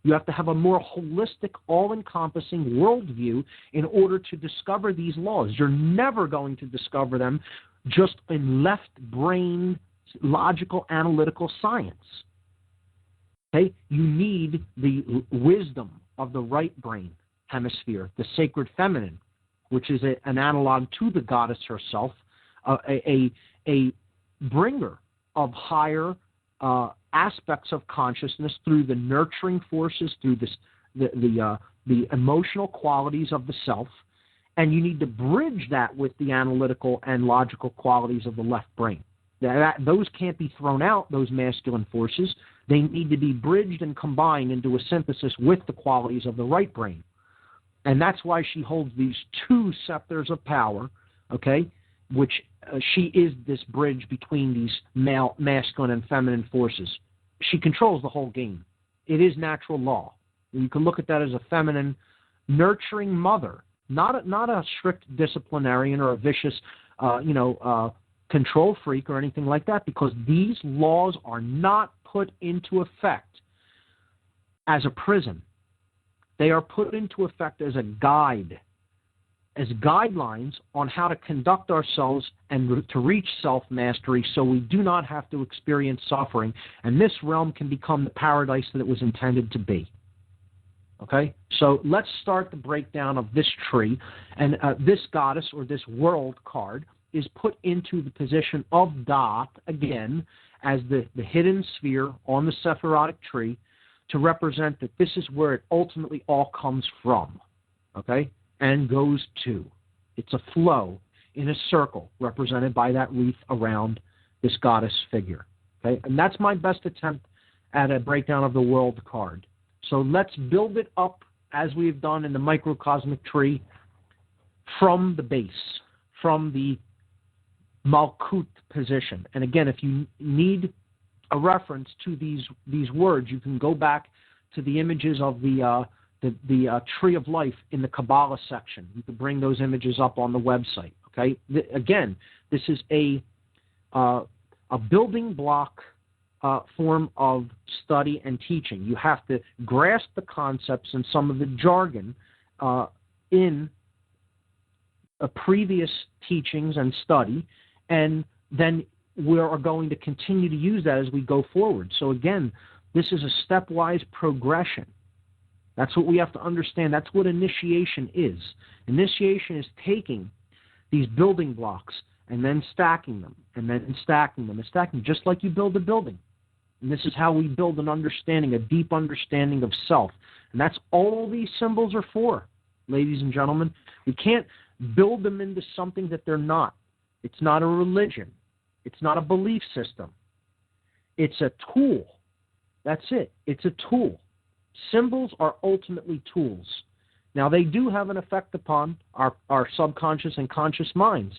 You have to have a more holistic, all-encompassing worldview in order to discover these laws. You're never going to discover them just in left-brain, logical, analytical science. Okay? You need the wisdom of the right brain hemisphere, the sacred feminine, which is an analog to the goddess herself, a bringer of higher aspects of consciousness through the nurturing forces, through the emotional qualities of the self, and you need to bridge that with the analytical and logical qualities of the left brain. Those can't be thrown out, those masculine forces. They need to be bridged and combined into a synthesis with the qualities of the right brain. And that's why she holds these two scepters of power, okay, which she is this bridge between these masculine and feminine forces. She controls the whole game. It is natural law. You can look at that as a feminine, nurturing mother, not a strict disciplinarian or a vicious, control freak or anything like that, because these laws are not put into effect as a prison. They are put into effect as a guide, as guidelines on how to conduct ourselves and to reach self-mastery so we do not have to experience suffering, and this realm can become the paradise that it was intended to be. Okay? So let's start the breakdown of this tree, and this goddess or this world card is put into the position of Dot, again, as the hidden sphere on the Sephirotic tree, to represent that this is where it ultimately all comes from, okay, and goes to. It's a flow in a circle represented by that wreath around this goddess figure, okay? And that's my best attempt at a breakdown of the world card. So let's build it up as we've done in the microcosmic tree from the base, from the Malkut position. And again, if you need a reference to these words, you can go back to the images of the Tree of Life in the Kabbalah section. You can bring those images up on the website. Okay. Again, this is a building block form of study and teaching. You have to grasp the concepts and some of the jargon in previous teachings and study, and then we are going to continue to use that as we go forward. So again, this is a stepwise progression. That's what we have to understand. That's what initiation is. Initiation is taking these building blocks and then stacking them, and then stacking them, and stacking them, just like you build a building. And this is how we build an understanding, a deep understanding of self. And that's all these symbols are for, ladies and gentlemen. We can't build them into something that they're not. It's not a religion. It's not a belief system. It's a tool. That's it. It's a tool. Symbols are ultimately tools. Now, they do have an effect upon our subconscious and conscious minds.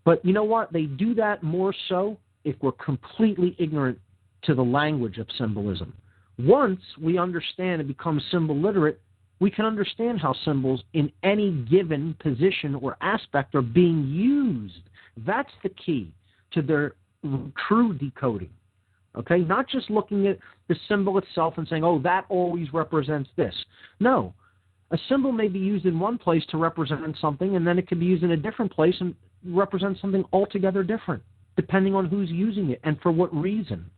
But you know what? They do that more so if we're completely ignorant to the language of symbolism. Once we understand and become symbol literate, we can understand how symbols in any given position or aspect are being used. That's the key to their true decoding. Okay? Not just looking at the symbol itself and saying, oh, that always represents this. No. A symbol may be used in one place to represent something, and then it can be used in a different place and represent something altogether different, depending on who's using it and for what reason.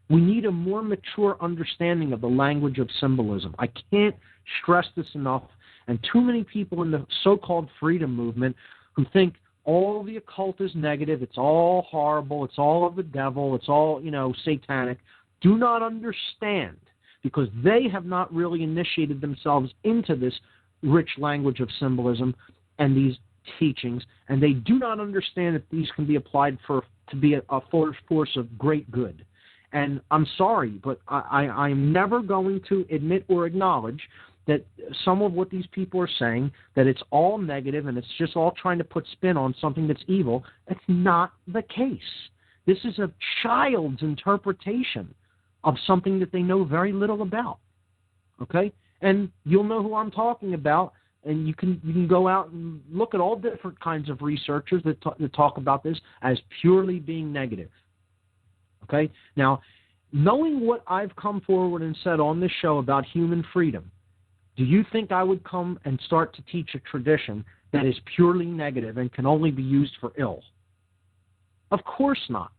We need a more mature understanding of the language of symbolism. I can't stress this enough. And too many people in the so-called freedom movement who think all the occult is negative, it's all horrible, it's all of the devil, it's all, satanic, do not understand, because they have not really initiated themselves into this rich language of symbolism and these teachings, and they do not understand that these can be applied to be a force of great good. And I'm sorry, but I'm never going to admit or acknowledge that some of what these people are saying, that it's all negative and it's just all trying to put spin on something that's evil. It's not the case. This is a child's interpretation of something that they know very little about. Okay? And you'll know who I'm talking about, and you can go out and look at all different kinds of researchers that talk about this as purely being negative. Okay? Now, knowing what I've come forward and said on this show about human freedom, do you think I would come and start to teach a tradition that is purely negative and can only be used for ill? Of course not.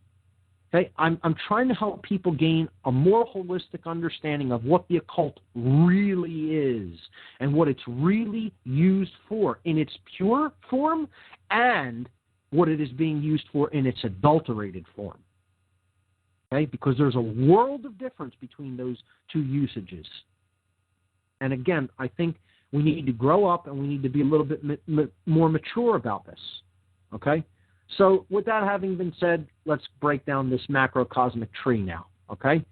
Okay? I'm trying to help people gain a more holistic understanding of what the occult really is and what it's really used for in its pure form and what it is being used for in its adulterated form. Okay? Because there's a world of difference between those two usages. And again, I think we need to grow up and we need to be a little bit more mature about this. Okay? So with that having been said, let's break down this macrocosmic tree now. Okay?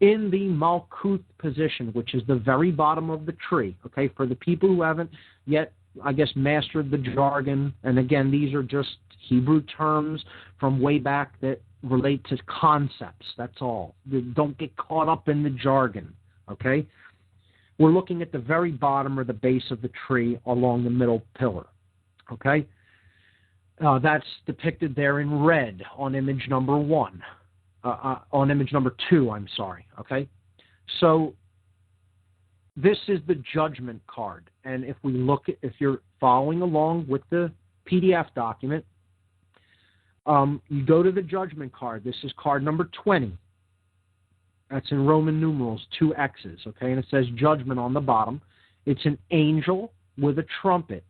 In the Malkuth position, which is the very bottom of the tree, okay, for the people who haven't yet, I guess, mastered the jargon, and again, these are just Hebrew terms from way back that relate to concepts, that's all. Don't get caught up in the jargon, okay? We're looking at the very bottom or the base of the tree along the middle pillar, okay? That's depicted there in red on image number 1. On image number 2, I'm sorry, okay? So this is the judgment card. And if we look at, if you're following along with the PDF document, you go to the judgment card. This is card number 20. That's in Roman numerals, 2 X's, okay? And it says judgment on the bottom. It's an angel with a trumpet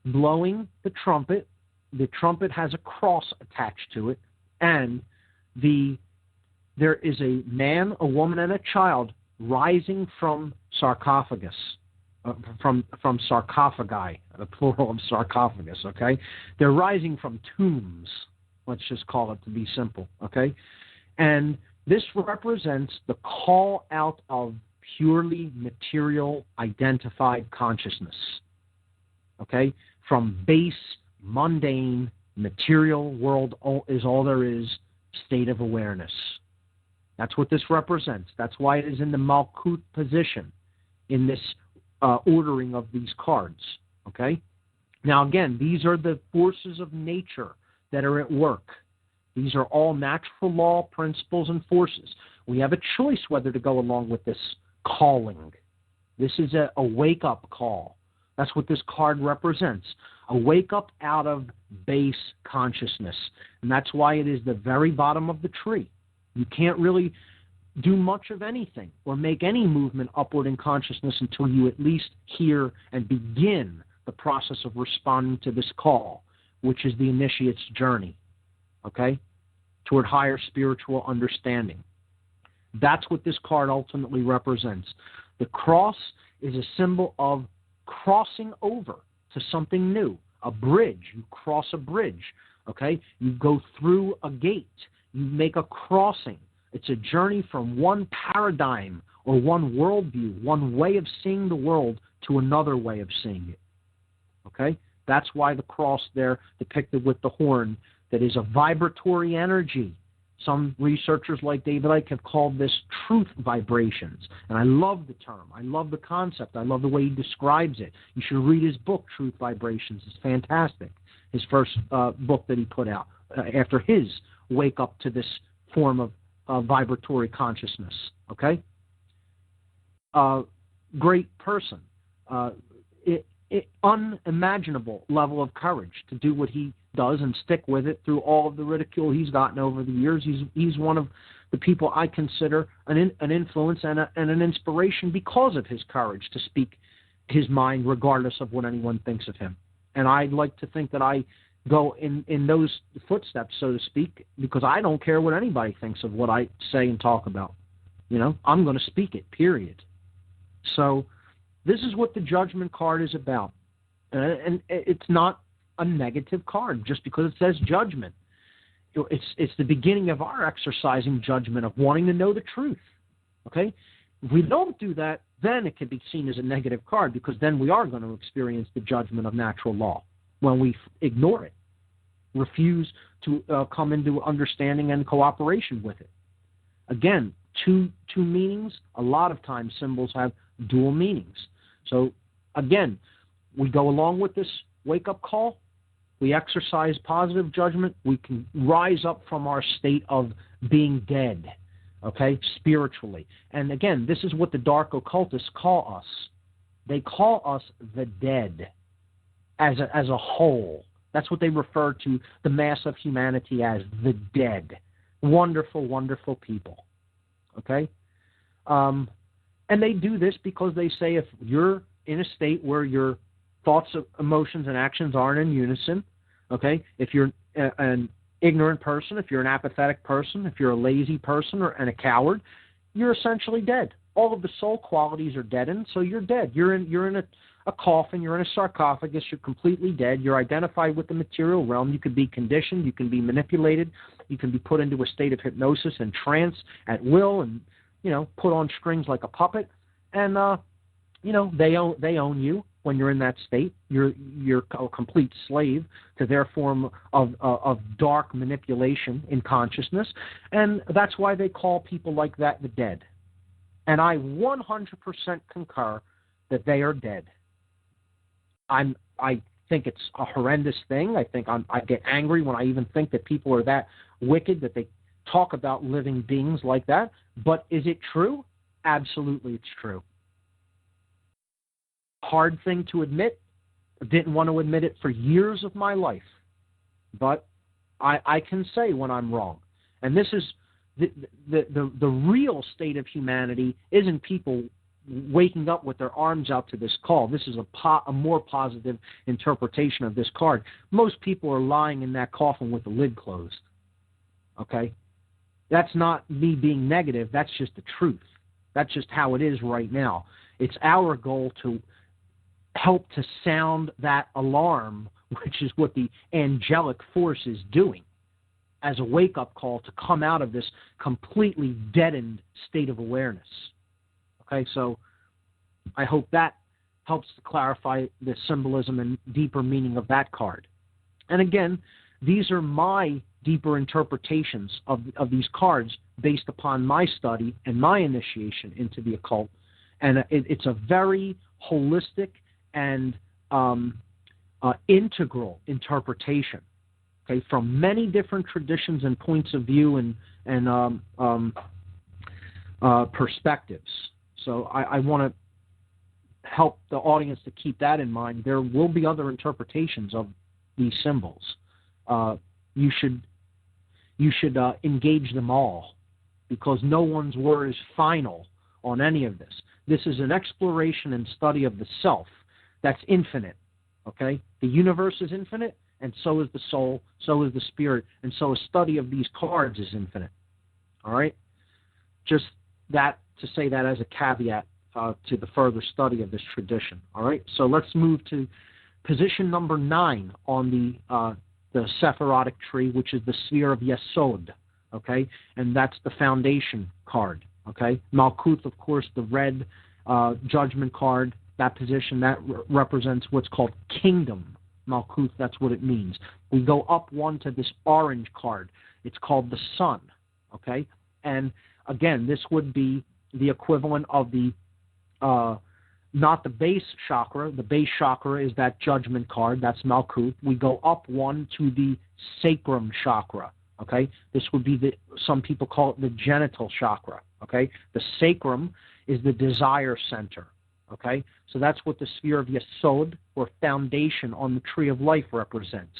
blowing the trumpet. The trumpet has a cross attached to it, and there is a man, a woman, and a child rising from sarcophagus, from sarcophagi, the plural of sarcophagus, okay? They're rising from tombs, let's just call it to be simple, okay? And this represents the call out of purely material identified consciousness, okay? From base, mundane, material world is all there is, state of awareness. That's what this represents. That's why it is in the Malkuth position in this ordering of these cards, okay? Now, again, these are the forces of nature that are at work. These are all natural law principles and forces. We have a choice whether to go along with this calling. This is a wake-up call. That's what this card represents, a wake-up out of base consciousness. And that's why it is the very bottom of the tree. You can't really do much of anything or make any movement upward in consciousness until you at least hear and begin the process of responding to this call, which is the initiate's journey, okay, toward higher spiritual understanding. That's what this card ultimately represents. The cross is a symbol of crossing over to something new, a bridge. You cross a bridge, okay? You go through a gate. You make a crossing. It's a journey from one paradigm or one worldview, one way of seeing the world to another way of seeing it, okay? That's why the cross there depicted with the horn, that is a vibratory energy. Some researchers like David Icke have called this truth vibrations. And I love the term. I love the concept. I love the way he describes it. You should read his book, Truth Vibrations. It's fantastic. His first book that he put out after his wake up to this form of vibratory consciousness. Okay? Great person. Unimaginable level of courage to do what he does and stick with it through all of the ridicule he's gotten over the years. He's one of the people I consider an influence and an inspiration because of his courage to speak his mind regardless of what anyone thinks of him. And I'd like to think that I go in those footsteps, so to speak, because I don't care what anybody thinks of what I say and talk about. You know, I'm going to speak it, period. So this is what the Judgment card is about. And it's not a negative card just because it says judgment. It's the beginning of our exercising judgment, of wanting to know the truth. Okay? If we don't do that, then it can be seen as a negative card, because then we are going to experience the judgment of natural law when we ignore it, refuse to come into understanding and cooperation with it. Again, two meanings. A lot of times symbols have dual meanings. So again, we go along with this wake-up call. We exercise positive judgment. We can rise up from our state of being dead, okay, spiritually. And again, this is what the dark occultists call us. They call us the dead as a whole. That's what they refer to the mass of humanity as, the dead. Wonderful, wonderful people, okay? And they do this because they say if you're in a state where your thoughts, emotions, and actions aren't in unison, okay? If you're an ignorant person, if you're an apathetic person, if you're a lazy person and a coward, you're essentially dead. All of the soul qualities are deadened, so you're dead. You're in a coffin, you're in a sarcophagus, you're completely dead. You're identified with the material realm. You can be conditioned, you can be manipulated, you can be put into a state of hypnosis and trance at will, and put on strings like a puppet. And they own you. When you're in that state, you're a complete slave to their form of dark manipulation in consciousness, and that's why they call people like that the dead. And I 100% concur that they are dead. I think it's a horrendous thing. I think I get angry when I even think that people are that wicked that they talk about living beings like that. But is it true? Absolutely, it's true. Hard thing to admit. I didn't want to admit it for years of my life, but I can say when I'm wrong. And this is the real state of humanity. Isn't people waking up with their arms out to this call? This is a more positive interpretation of this card. Most people are lying in that coffin with the lid closed. Okay, that's not me being negative. That's just the truth. That's just how it is right now. It's our goal to help to sound that alarm, which is what the angelic force is doing, as a wake-up call to come out of this completely deadened state of awareness. Okay, so I hope that helps to clarify the symbolism and deeper meaning of that card. And again, these are my deeper interpretations of these cards based upon my study and my initiation into the occult. And it's a very holistic and integral interpretation, okay, from many different traditions and points of view and perspectives. So I want to help the audience to keep that in mind. There will be other interpretations of these symbols. You should engage them all, because no one's word is final on any of this. This is an exploration and study of the self that's infinite, okay? The universe is infinite, and so is the soul, so is the spirit, and so a study of these cards is infinite, all right? Just that, to say that as a caveat to the further study of this tradition, all right? So let's move to position number 9 on the Sephirotic tree, which is the sphere of Yesod, okay? And that's the foundation card, okay? Malkuth, of course, the red judgment card, that position, that represents what's called kingdom. Malkuth, that's what it means. We go up one to this orange card. It's called the sun, okay? And again, this would be the equivalent of the, not the base chakra. The base chakra is that judgment card. That's Malkuth. We go up one to the sacrum chakra, okay? This would be some people call it the genital chakra, okay? The sacrum is the desire center, okay? So that's what the sphere of Yesod, or foundation on the tree of life, represents,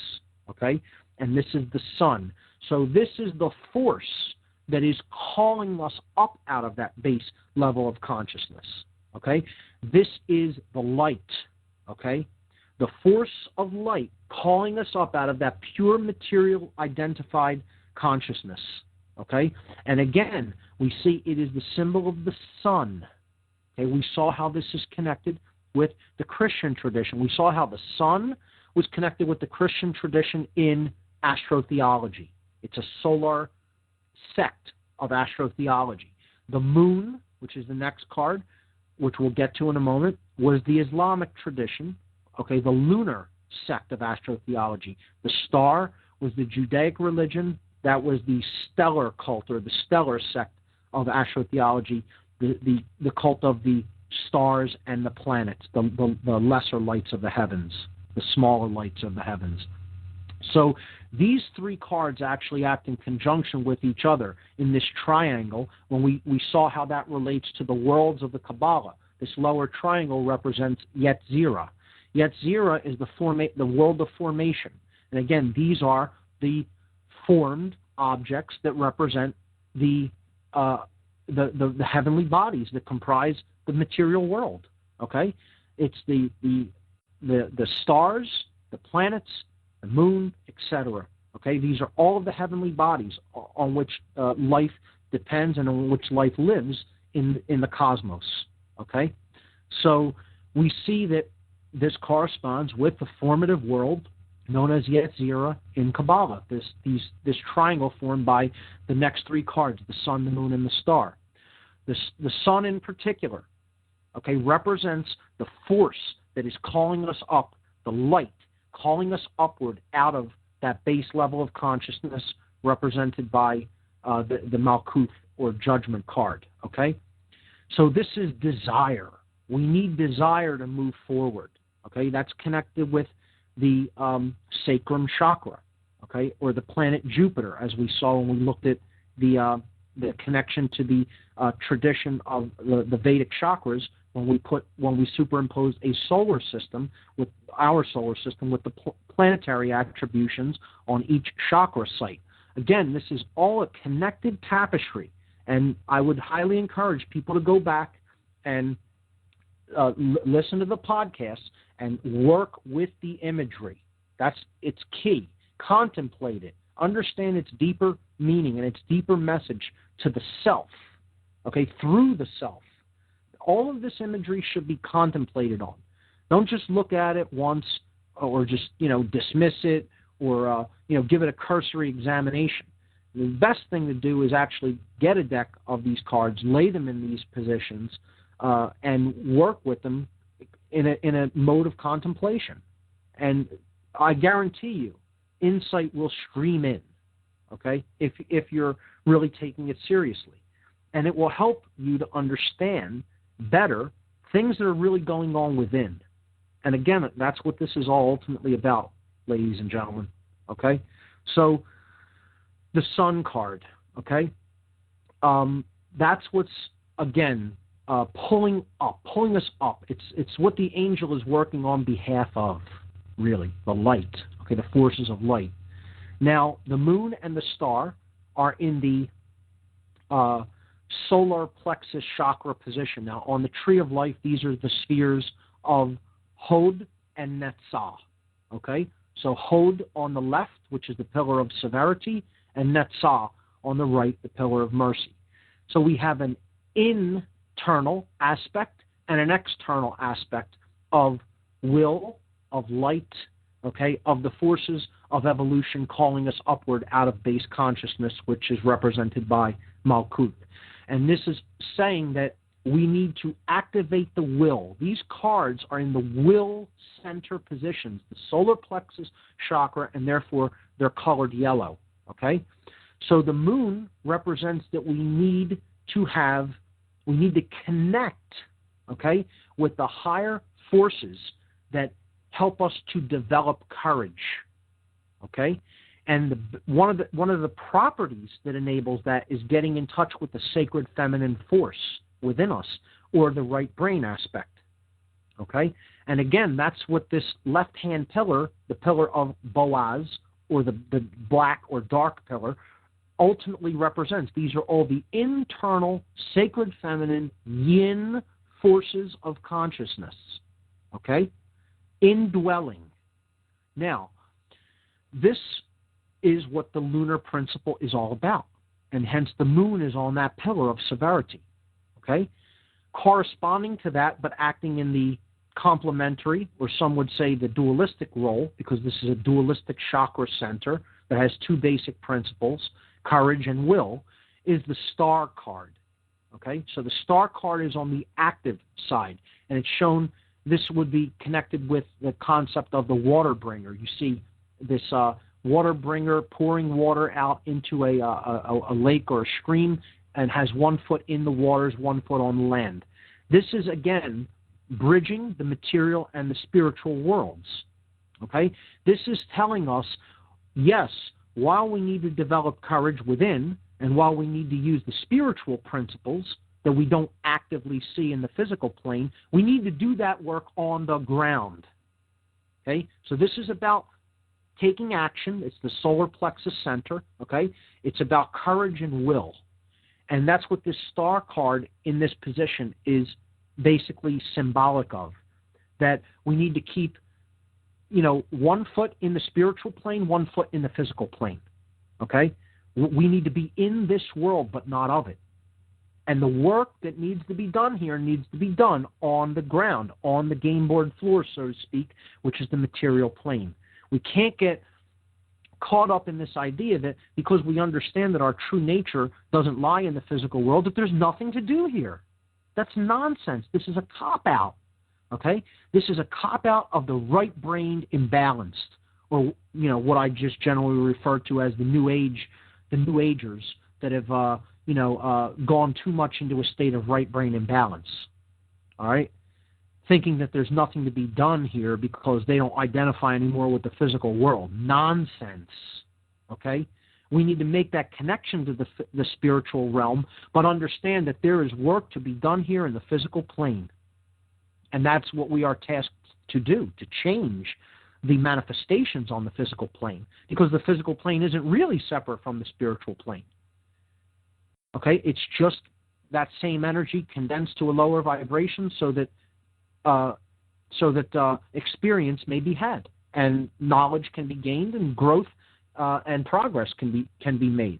okay? And this is the sun. So this is the force that is calling us up out of that base level of consciousness, okay? This is the light, okay? The force of light calling us up out of that pure material identified consciousness, okay? And again, we see it is the symbol of the sun. Okay, we saw how this is connected with the Christian tradition. We saw how the sun was connected with the Christian tradition in astrotheology. It's a solar sect of astrotheology. The moon, which is the next card, which we'll get to in a moment, was the Islamic tradition, okay, the lunar sect of astrotheology. The star was the Judaic religion. That was the stellar cult, or the stellar sect of astrotheology, the cult of the stars and the planets, the lesser lights of the heavens, the smaller lights of the heavens. So these three cards actually act in conjunction with each other in this triangle. When we saw how that relates to the worlds of the Kabbalah, this lower triangle represents Yetzirah. Yetzirah is the world of formation. And again, these are the formed objects that represent the heavenly bodies that comprise the material world. Okay, it's the stars, the planets, the moon, etc. Okay, these are all of the heavenly bodies on which life depends and on which life lives in the cosmos. Okay, so we see that this corresponds with the formative world known as Yetzirah in Kabbalah, this triangle formed by the next three cards, the sun, the moon, and the star. The sun in particular, okay, represents the force that is calling us up, the light, calling us upward out of that base level of consciousness represented by the Malkuth, or judgment card, okay? So this is desire. We need desire to move forward, okay? That's connected with the sacrum chakra, okay, or the planet Jupiter, as we saw when we looked at the connection to the tradition of the Vedic chakras when we superimposed a solar system with our solar system with the planetary attributions on each chakra site. Again, this is all a connected tapestry, and I would highly encourage people to go back and listen to the podcast and work with the imagery. It's key. Contemplate it. Understand its deeper meaning and its deeper message to the self, okay, through the self. All of this imagery should be contemplated on. Don't just look at it once or just, dismiss it or, give it a cursory examination. The best thing to do is actually get a deck of these cards, lay them in these positions, and work with them in a mode of contemplation. And I guarantee you, insight will stream in, okay, if you're really taking it seriously. And it will help you to understand better things that are really going on within. And again, that's what this is all ultimately about, ladies and gentlemen, okay? So the sun card, okay, that's what's, again, pulling us up. It's what the angel is working on behalf of, really, the light, okay, the forces of light. Now, the moon and the star are in the solar plexus chakra position. Now, on the Tree of Life, these are the spheres of Hod and Netzah. Okay? So Hod on the left, which is the pillar of severity, and Netzah on the right, the pillar of mercy. So we have an internal aspect and an external aspect of will, of light, okay, of the forces of evolution calling us upward out of base consciousness, which is represented by Malkut. And this is saying that we need to activate the will. These cards are in the will center positions, the solar plexus chakra, and therefore they're colored yellow, okay? So the moon represents that we need to connect, okay, with the higher forces that help us to develop courage, okay? And one of the properties that enables that is getting in touch with the sacred feminine force within us, or the right brain aspect, okay? And again, that's what this left-hand pillar, the pillar of Boaz, or the black or dark pillar, ultimately represents. These are all the internal sacred feminine yin forces of consciousness, okay? Indwelling. Now, this is what the lunar principle is all about, and hence the moon is on that pillar of severity, okay? Corresponding to that, but acting in the complementary, or some would say the dualistic role, because this is a dualistic chakra center that has two basic principles, courage and will, is the star card, okay? So the star card is on the active side, and it's shown, this would be connected with the concept of the water bringer. You see this water bringer pouring water out into a lake or a stream, and has 1 foot in the waters, 1 foot on land. This is, again, bridging the material and the spiritual worlds, okay? This is telling us, yes, while we need to develop courage within, and while we need to use the spiritual principles that we don't actively see in the physical plane, we need to do that work on the ground, okay? So this is about taking action. It's the solar plexus center, okay? It's about courage and will. And that's what this star card in this position is basically symbolic of, that we need to keep, 1 foot in the spiritual plane, 1 foot in the physical plane, okay? We need to be in this world, but not of it. And the work that needs to be done here needs to be done on the ground, on the game board floor, so to speak, which is the material plane. We can't get caught up in this idea that because we understand that our true nature doesn't lie in the physical world, that there's nothing to do here. That's nonsense. This is a cop-out, okay? This is a cop-out of the right-brained imbalanced, or, what I just generally refer to as the New Agers that have, gone too much into a state of right-brain imbalance, all right? Thinking that there's nothing to be done here because they don't identify anymore with the physical world. Nonsense, okay? We need to make that connection to the spiritual realm, but understand that there is work to be done here in the physical plane. And that's what we are tasked to do, to change the manifestations on the physical plane, because the physical plane isn't really separate from the spiritual plane. Okay? It's just that same energy condensed to a lower vibration so that experience may be had, and knowledge can be gained, and growth and progress can be made.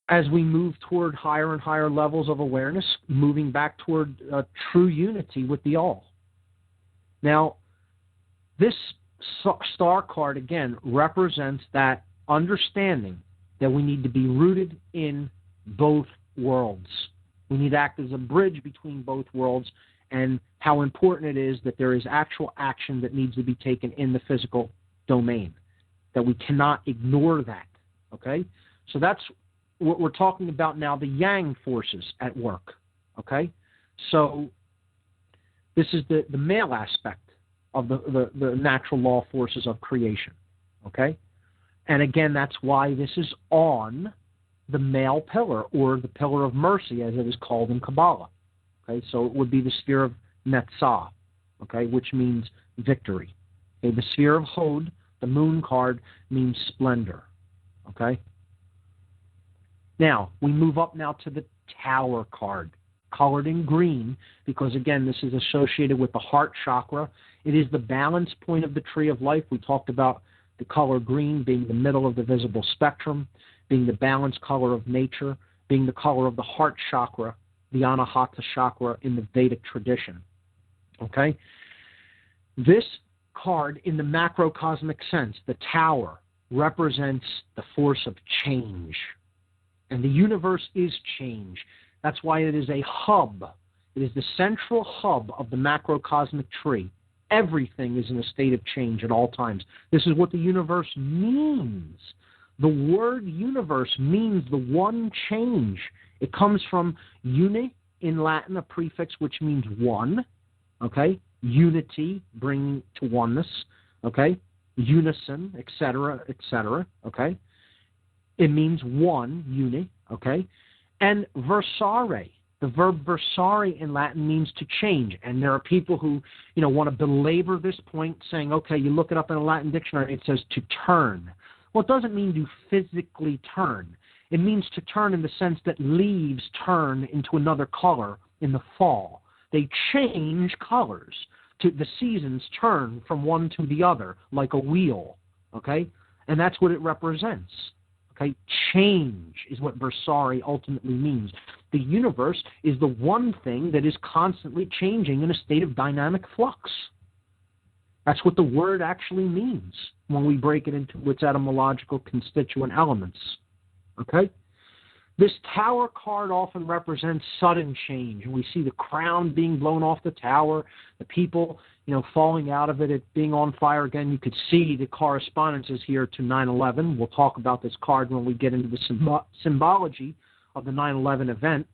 As we move toward higher and higher levels of awareness, moving back toward true unity with the all. Now, this star card, again, represents that understanding that we need to be rooted in both worlds. We need to act as a bridge between both worlds, and how important it is that there is actual action that needs to be taken in the physical domain, that we cannot ignore that, okay? So that's what we're talking about now, the yang forces at work, okay? So this is the male aspect of the natural law forces of creation, okay? And again, that's why this is on the male pillar, or the pillar of mercy, as it is called in Kabbalah. Okay, so it would be the sphere of Netzah, okay, which means victory. Okay, the sphere of Hod, the moon card, means splendor. Okay. Now, we move up now to the Tower card, colored in green, because, again, this is associated with the heart chakra. It is the balance point of the tree of life. We talked about the color green being the middle of the visible spectrum, being the balance color of nature, being the color of the heart chakra, the Anahata chakra in the Vedic tradition. Okay? This card, in the macrocosmic sense, the Tower, represents the force of change. And the universe is change. That's why it is a hub. It is the central hub of the macrocosmic tree. Everything is in a state of change at all times. This is what the universe means. The word universe means the one change. It comes from uni in Latin, a prefix which means one, okay? Unity, bringing to oneness, okay? Unison, etc., okay? It means one, uni, okay? And versare, the verb versare in Latin means to change. And there are people who, want to belabor this point, saying, okay, you look it up in a Latin dictionary, it says to turn. Well, it doesn't mean to physically turn. It means to turn in the sense that leaves turn into another color in the fall. They change colors. The seasons turn from one to the other like a wheel, okay? And that's what it represents. Okay, change is what versare ultimately means. The universe is the one thing that is constantly changing in a state of dynamic flux. That's what the word actually means when we break it into its etymological constituent elements. Okay? This Tower card often represents sudden change. And we see the crown being blown off the tower, the people, falling out of it being on fire again. You could see the correspondences here to 9/11. We'll talk about this card when we get into the symbology of the 9/11 event.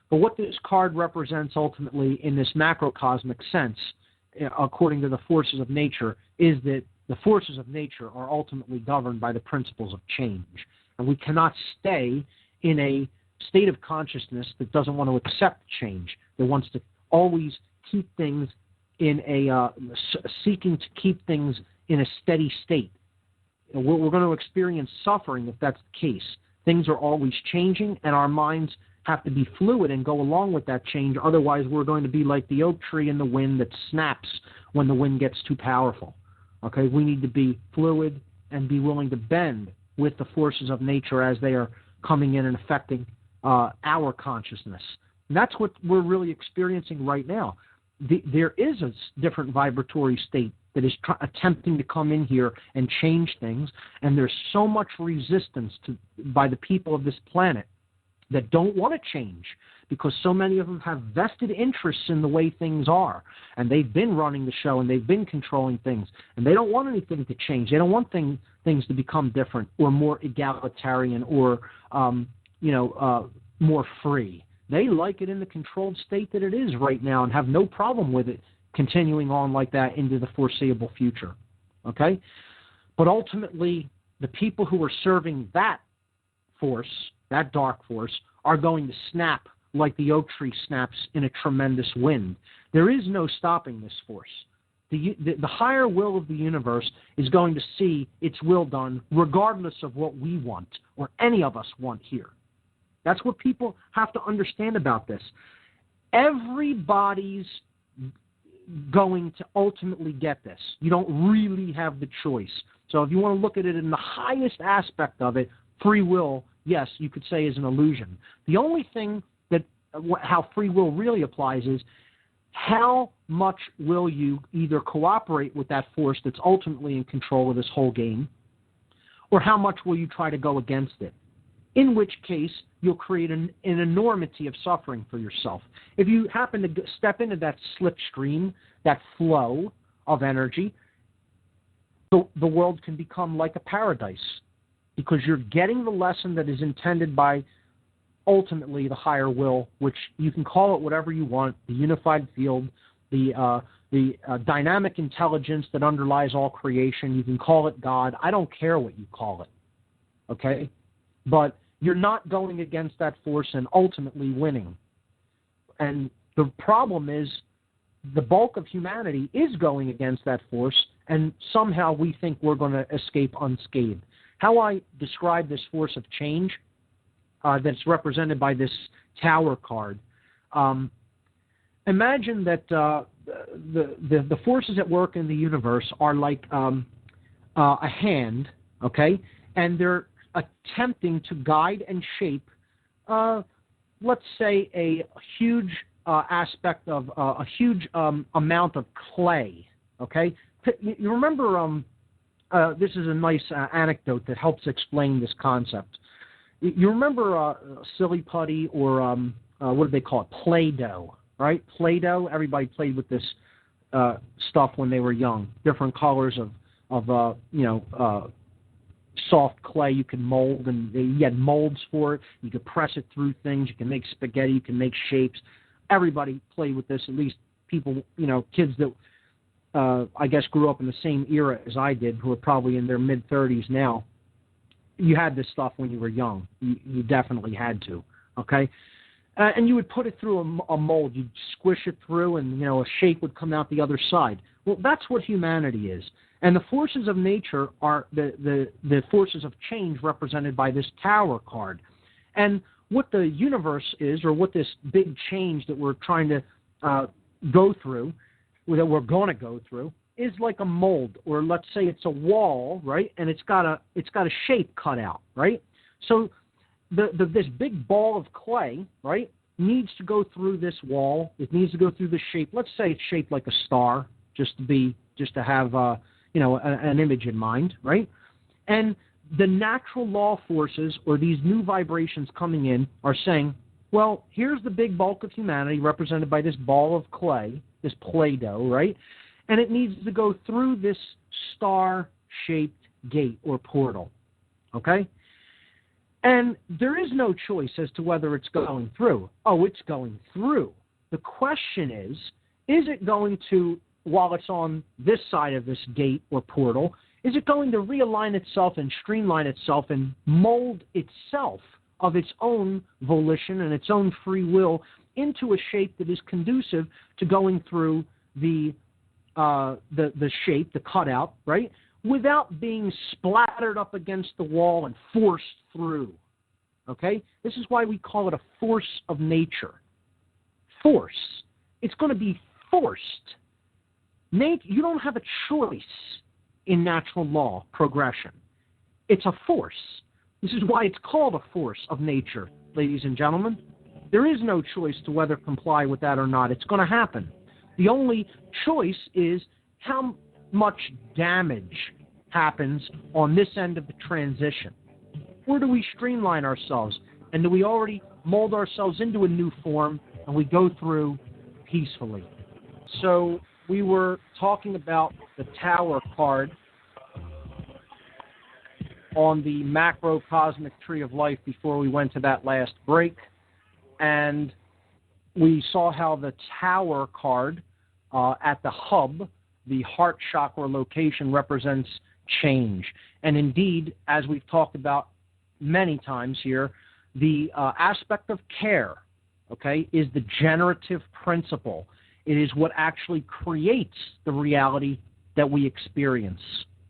But what this card represents ultimately in this macrocosmic sense, according to the forces of nature, is that the forces of nature are ultimately governed by the principles of change. And we cannot stay in a state of consciousness that doesn't want to accept change, that wants to always keep things in a, seeking to keep things in a steady state. We're going to experience suffering if that's the case. Things are always changing, and our minds have to be fluid and go along with that change. Otherwise, we're going to be like the oak tree in the wind that snaps when the wind gets too powerful. Okay, we need to be fluid and be willing to bend with the forces of nature as they are coming in and affecting our consciousness. And that's what we're really experiencing right now. There is a different vibratory state that is attempting to come in here and change things, and there's so much resistance by the people of this planet that don't want to change, because so many of them have vested interests in the way things are, and they've been running the show and they've been controlling things, and they don't want anything to change. They don't want things to become different or more egalitarian or more free. They like it in the controlled state that it is right now and have no problem with it continuing on like that into the foreseeable future. Okay? But ultimately, the people who are serving that force, that dark force, are going to snap like the oak tree snaps in a tremendous wind. There is no stopping this force. The higher will of the universe is going to see its will done regardless of what we want or any of us want here. That's what people have to understand about this. Everybody's going to ultimately get this. You don't really have the choice. So if you want to look at it in the highest aspect of it, free will, yes, you could say is an illusion. The only thing that how free will really applies is how much will you either cooperate with that force that's ultimately in control of this whole game, or how much will you try to go against it? In which case, you'll create an enormity of suffering for yourself. If you happen to step into that slipstream, that flow of energy, the world can become like a paradise, because you're getting the lesson that is intended by ultimately the higher will, which you can call it whatever you want, the unified field, the dynamic intelligence that underlies all creation. You can call it God. I don't care what you call it, okay? But you're not going against that force and ultimately winning. And the problem is the bulk of humanity is going against that force, and somehow we think we're going to escape unscathed. How I describe this force of change that's represented by this Tower card. Imagine that the forces at work in the universe are like a hand, okay, and they're attempting to guide and shape, let's say, a huge aspect of a huge amount of clay, okay? You remember, this is a nice anecdote that helps explain this concept. You remember silly putty or what do they call it? Play-Doh, right? Play-Doh. Everybody played with this stuff when they were young. Different colors of soft clay you can mold, and you had molds for it. You could press it through things. You can make spaghetti. You can make shapes. Everybody played with this. At least people, kids that I guess grew up in the same era as I did, who are probably in their mid-30s now. You had this stuff when you were young. You definitely had to, okay? And you would put it through a mold. You'd squish it through, and, a shape would come out the other side. Well, that's what humanity is. And the forces of nature are the forces of change represented by this Tower card. And what the universe is, or what this big change that we're trying to go through, that we're going to go through, is like a mold, or let's say it's a wall, right? And it's got a shape cut out, right? So this big ball of clay, right, needs to go through this wall. It needs to go through the shape. Let's say it's shaped like a star, just to have an image in mind, right? And the natural law forces, or these new vibrations coming in, are saying, well, here's the big bulk of humanity represented by this ball of clay, this Play-Doh, right? And it needs to go through this star-shaped gate or portal, okay? And there is no choice as to whether it's going through. Oh, it's going through. The question is it going to, while it's on this side of this gate or portal, is it going to realign itself and streamline itself and mold itself of its own volition and its own free will into a shape that is conducive to going through the shape, the cutout, right, without being splattered up against the wall and forced through, okay? This is why we call it a force of nature. Force. It's going to be forced. You don't have a choice in natural law progression. It's a force. This is why it's called a force of nature, ladies and gentlemen. There is no choice to whether comply with that or not. It's going to happen. The only choice is how much damage happens on this end of the transition. Where do we streamline ourselves? And do we already mold ourselves into a new form, and we go through peacefully? So we were talking about the Tower card on the macrocosmic tree of life before we went to that last break. And we saw how the Tower card at the hub, the heart chakra location, represents change. And indeed, as we've talked about many times here, the aspect of care, okay, is the generative principle. It is what actually creates the reality that we experience,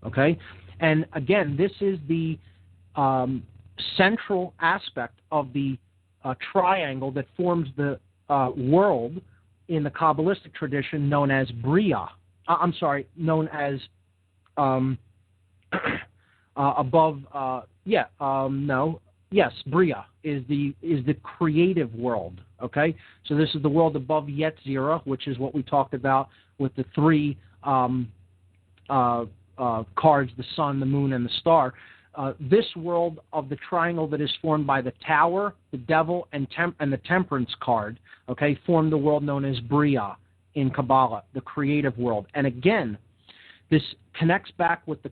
okay? And again, this is the central aspect of the triangle that forms the world in the Kabbalistic tradition known as Bria. Bria is the creative world, okay? So this is the world above Yetzirah, which is what we talked about with the three cards, the sun, the moon, and the star. This world of the triangle that is formed by the Tower, the Devil, and the Temperance card, okay, form the world known as Bria in Kabbalah, the creative world. And again, this connects back with the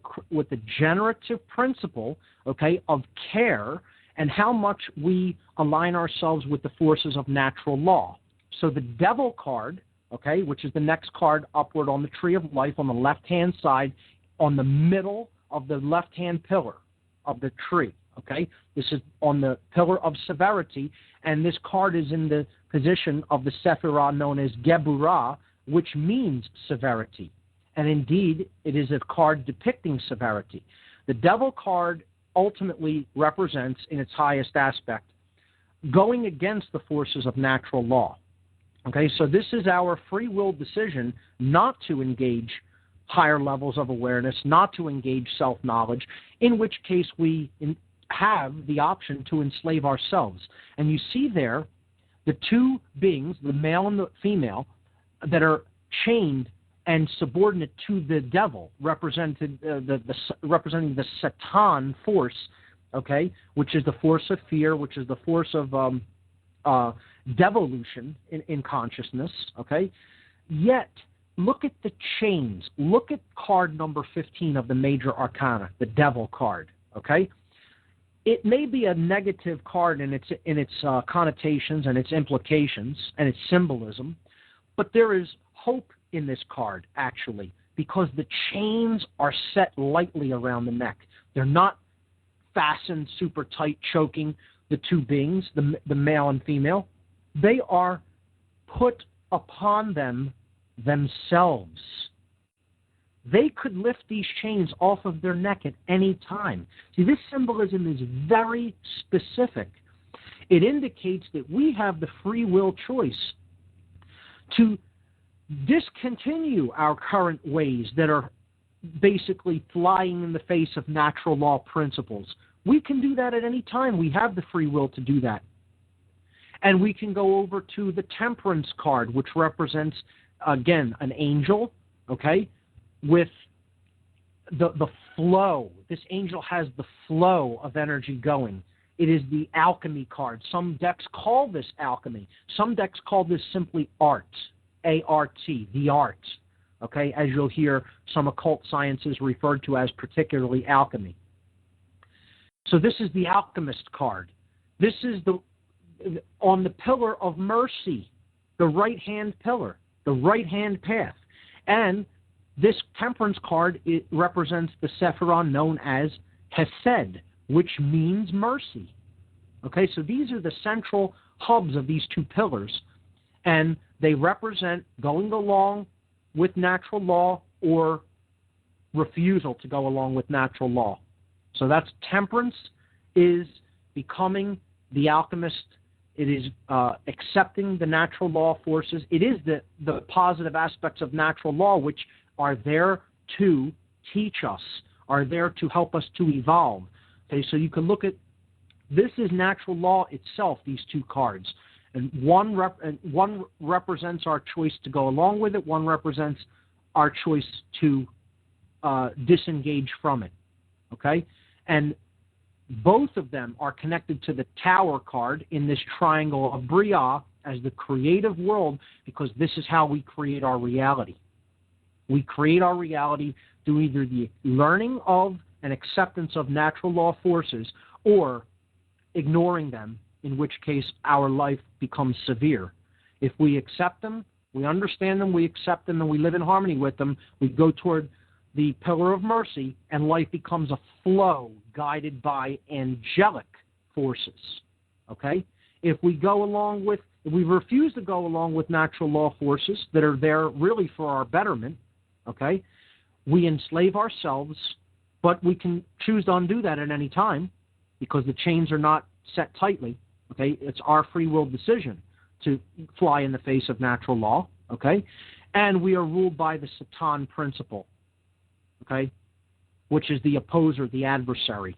generative principle, okay, of care and how much we align ourselves with the forces of natural law. So the Devil card, okay, which is the next card upward on the tree of life on the left-hand side, on the middle of the left-hand pillar of the tree, okay? This is on the pillar of severity, and this card is in the position of the Sephirah known as Geburah, which means severity. And indeed, it is a card depicting severity. The Devil card ultimately represents, in its highest aspect, going against the forces of natural law. Okay, so this is our free will decision not to engage higher levels of awareness, not to engage self-knowledge, in which case we have the option to enslave ourselves. And you see there the two beings, the male and the female, that are chained and subordinate to the devil, representing the Satan force, okay, which is the force of fear, which is the force of devolution in consciousness, okay? Yet, look at the chains. Look at card number 15 of the Major Arcana, the devil card, okay? It may be a negative card in its connotations and its implications and its symbolism, but there is hope in this card, actually, because the chains are set lightly around the neck. They're not fastened super tight, choking the two beings, the male and female. They are put upon them themselves. They could lift these chains off of their neck at any time. See, this symbolism is very specific. It indicates that we have the free will choice to discontinue our current ways that are basically flying in the face of natural law principles. We can do that at any time. We have the free will to do that. And we can go over to the Temperance card, which represents, again, an angel, okay, with the flow. This angel has the flow of energy going. It is the alchemy card. Some decks call this alchemy. Some decks call this simply art, A-R-T, the art, okay, as you'll hear some occult sciences referred to as particularly alchemy. So this is the alchemist card. This is on the pillar of mercy, the right-hand pillar, the right-hand path. And this temperance card, it represents the Sephiron known as Hesed, which means mercy. Okay, so these are the central hubs of these two pillars, and they represent going along with natural law or refusal to go along with natural law. So that's temperance is becoming the alchemist. It is accepting the natural law forces. It is the positive aspects of natural law which are there to teach us, are there to help us to evolve. Okay, so you can look at, this is natural law itself, these two cards. And one represents our choice to go along with it. One represents our choice to disengage from it. Okay? And both of them are connected to the Tower card in this triangle of Briah as the creative world, because this is how we create our reality. We create our reality through either the learning of and acceptance of natural law forces or ignoring them, in which case our life becomes severe. If we accept them, we understand them, we accept them, and we live in harmony with them, we go toward the pillar of mercy, and life becomes a flow guided by angelic forces. Okay? If we refuse to go along with natural law forces that are there really for our betterment, okay, we enslave ourselves, but we can choose to undo that at any time because the chains are not set tightly. Okay, it's our free will decision to fly in the face of natural law. Okay, and we are ruled by the Satan principle. Okay, which is the opposer, the adversary,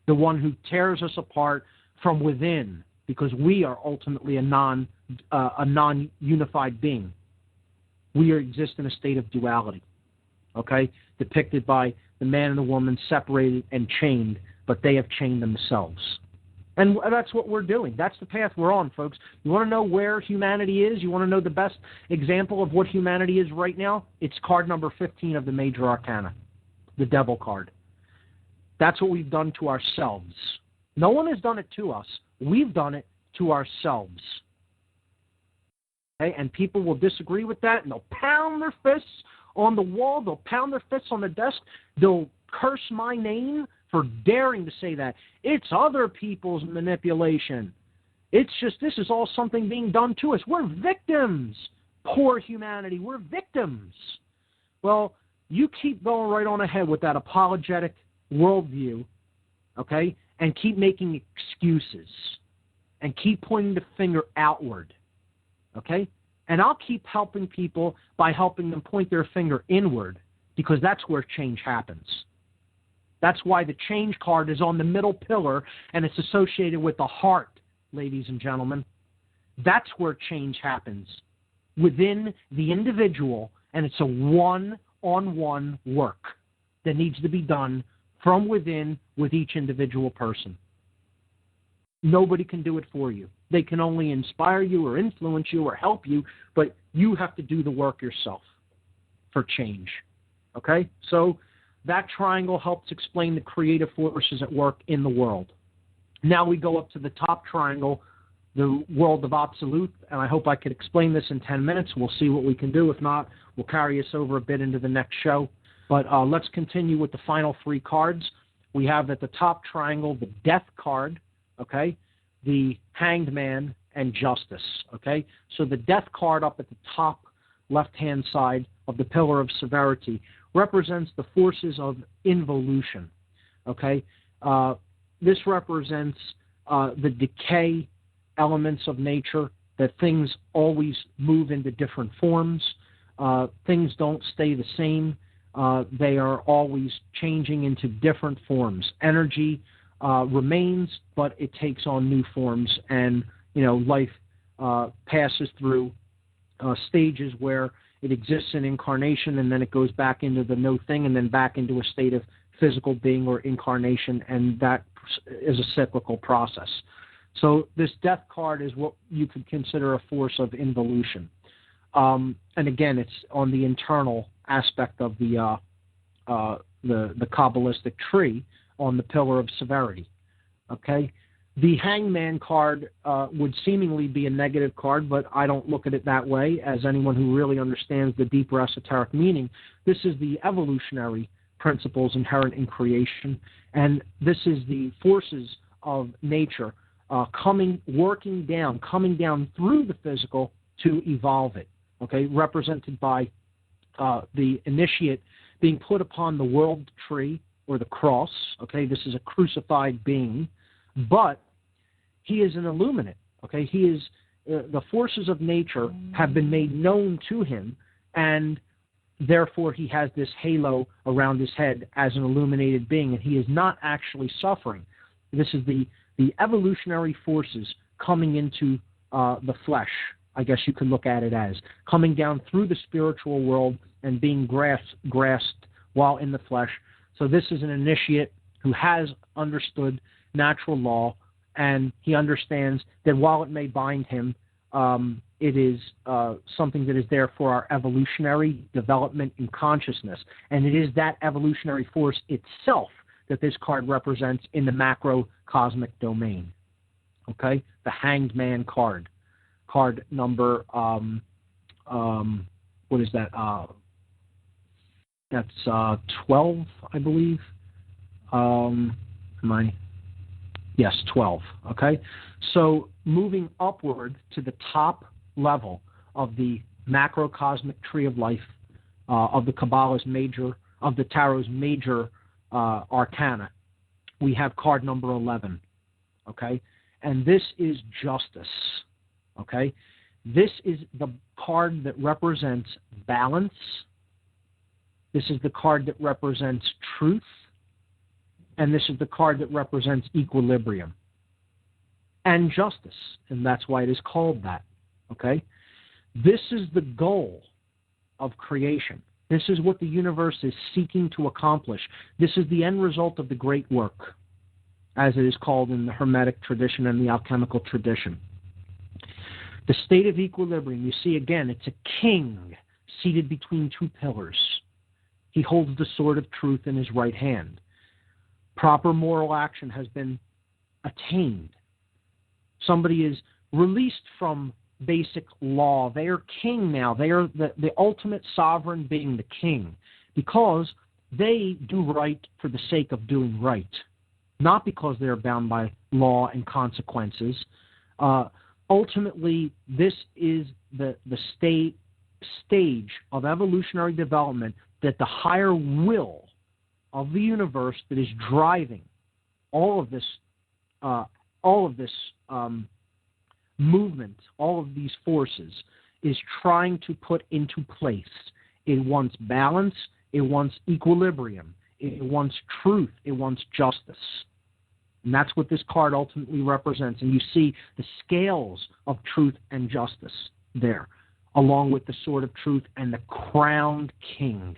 the one who tears us apart from within, because we are ultimately a non-unified being. We exist in a state of duality. Okay, depicted by the man and the woman separated and chained, but they have chained themselves. And that's what we're doing. That's the path we're on, folks. You want to know where humanity is? You want to know the best example of what humanity is right now? It's card number 15 of the Major Arcana, the Devil card. That's what we've done to ourselves. No one has done it to us. We've done it to ourselves. Okay? And people will disagree with that, and they'll pound their fists on the wall. They'll pound their fists on the desk. They'll curse my name for daring to say that. It's other people's manipulation. It's just, this is all something being done to us. We're victims. Poor humanity. We're victims. Well, you keep going right on ahead with that apologetic worldview, okay, and keep making excuses. and keep pointing the finger outward, okay? And I'll keep helping people by helping them point their finger inward, because that's where change happens. That's why the change card is on the middle pillar, and it's associated with the heart, ladies and gentlemen. That's where change happens, within the individual, and it's a one-on-one work that needs to be done from within with each individual person. Nobody can do it for you. They can only inspire you or influence you or help you, but you have to do the work yourself for change. Okay? So that triangle helps explain the creative forces at work in the world. Now we go up to the top triangle, the world of absolute, and I hope I could explain this in 10 minutes. We'll see what we can do. If not, we'll carry us over a bit into the next show. But let's continue with the final three cards. We have at the top triangle the Death card, okay, the Hanged Man, and Justice, okay? So the Death card up at the top left-hand side of the Pillar of Severity represents the forces of involution, okay? This represents the decay elements of nature, that things always move into different forms. Things don't stay the same. They are always changing into different forms. Energy remains, but it takes on new forms, and life passes through stages where it exists in incarnation, and then it goes back into the no thing, and then back into a state of physical being or incarnation, and that is a cyclical process. So this Death card is what you could consider a force of involution. And again, it's on the internal aspect of the Kabbalistic tree on the Pillar of Severity. Okay? The Hangman card would seemingly be a negative card, but I don't look at it that way. As anyone who really understands the deeper esoteric meaning, this is the evolutionary principles inherent in creation, and this is the forces of nature coming down through the physical to evolve it. Okay, represented by the initiate being put upon the world tree or the cross. Okay, this is a crucified being, but he is an illuminate. Okay, he is the forces of nature have been made known to him, and therefore he has this halo around his head as an illuminated being, and he is not actually suffering. This is the evolutionary forces coming into the flesh, I guess you could look at it as, coming down through the spiritual world and being grasped while in the flesh. So this is an initiate who has understood natural law, and he understands that while it may bind him, it is something that is there for our evolutionary development in consciousness. And it is that evolutionary force itself that this card represents in the macrocosmic domain. Okay? The Hanged Man card. Card number, what is that? That's 12, I believe. Yes, 12. Okay? So moving upward to the top level of the macrocosmic tree of life of the Kabbalah's of the Tarot's major arcana, we have card number 11. Okay? And this is Justice. Okay? This is the card that represents balance. This is the card that represents truth. And this is the card that represents equilibrium and justice. And that's why it is called that. Okay? This is the goal of creation. This is what the universe is seeking to accomplish. This is the end result of the great work, as it is called in the Hermetic tradition and the alchemical tradition. The state of equilibrium, you see again, it's a king seated between two pillars. He holds the sword of truth in his right hand. Proper moral action has been attained. Somebody is released from basic law. They are king now. They are the ultimate sovereign being, the king, because they do right for the sake of doing right, not because they are bound by law and consequences. Ultimately, this is the stage of evolutionary development that the higher will of the universe that is driving all of this movement, all of these forces, is trying to put into place. It wants balance. It wants equilibrium. It wants truth. It wants justice. And that's what this card ultimately represents. And you see the scales of truth and justice there, along with the sword of truth and the crowned king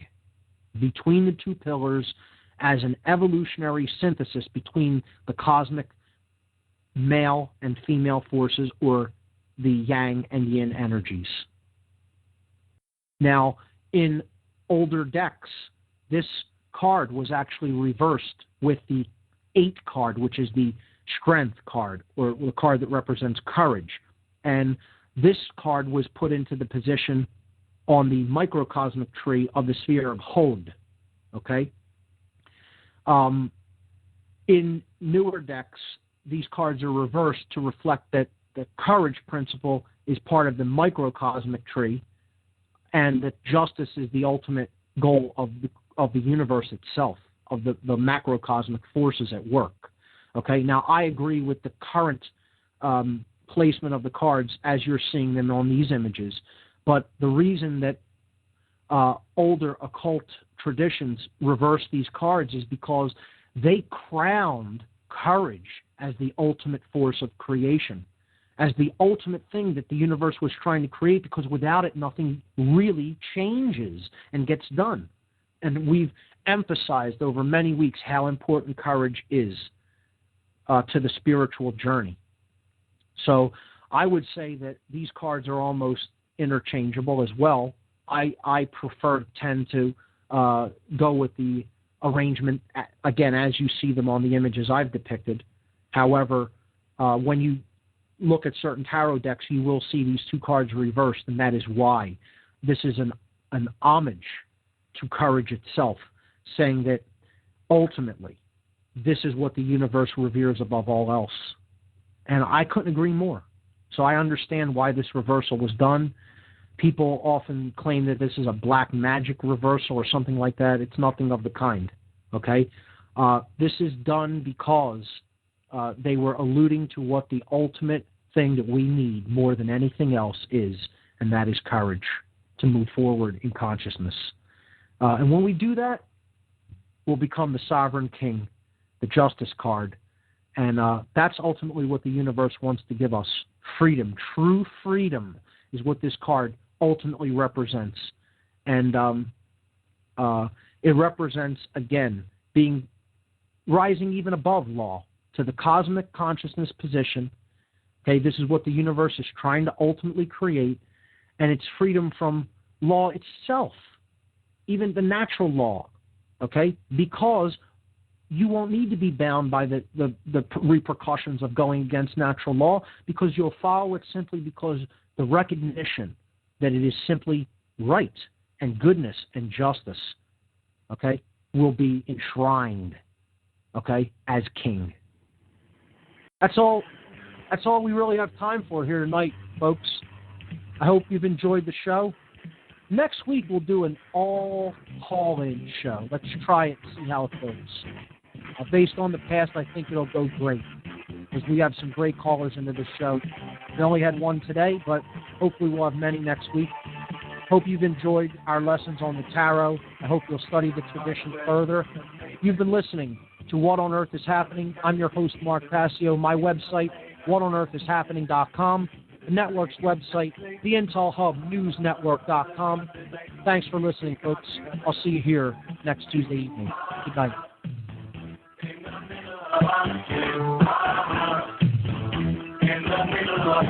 between the two pillars as an evolutionary synthesis between the cosmic male and female forces, or the yang and yin energies. Now, in older decks, this card was actually reversed with the 8 card, which is the strength card, or the card that represents courage. And this card was put into the position on the microcosmic tree of the sphere of Hod. Okay? In newer decks, these cards are reversed to reflect that the courage principle is part of the microcosmic tree, and that justice is the ultimate goal of the universe itself, of the macrocosmic forces at work. Okay, now I agree with the current placement of the cards as you're seeing them on these images, but the reason that older occult traditions reverse these cards is because they crowned courage as the ultimate force of creation, as the ultimate thing that the universe was trying to create, because without it, nothing really changes and gets done. And we've emphasized over many weeks how important courage is to the spiritual journey. So I would say that these cards are almost interchangeable as well. I tend to go with the arrangement, again, as you see them on the images I've depicted. However, when you look at certain tarot decks, you will see these 2 cards reversed, and that is why. This is an homage to courage itself, saying that ultimately this is what the universe reveres above all else. And I couldn't agree more. So I understand why this reversal was done. People often claim that this is a black magic reversal or something like that. It's nothing of the kind, okay? This is done because they were alluding to what the ultimate thing that we need more than anything else is, and that is courage to move forward in consciousness. And when we do that, we'll become the sovereign king, the justice card. And that's ultimately what the universe wants to give us. Freedom, true freedom, is what this card ultimately represents. And it represents, again, rising even above law to the cosmic consciousness position. Okay, this is what the universe is trying to ultimately create, and it's freedom from law itself, even the natural law, okay, because you won't need to be bound by the repercussions of going against natural law, because you'll follow it simply because the recognition that it is simply right and goodness and justice, okay, will be enshrined, okay, as king. That's all we really have time for here tonight, folks. I hope you've enjoyed the show. Next week we'll do an all call-in show. Let's try it and see how it goes. Based on the past, I think it'll go great, because we have some great callers into the show. We only had one today, but hopefully we'll have many next week. Hope you've enjoyed our lessons on the tarot. I hope you'll study the tradition further. You've been listening to What on Earth is Happening. I'm your host, Mark Passio. My website, whatonearthishappening.com. The network's website, the Intel Hub Newsnetwork.com. Thanks for listening, folks. I'll see you here next Tuesday evening. Good night. In the middle of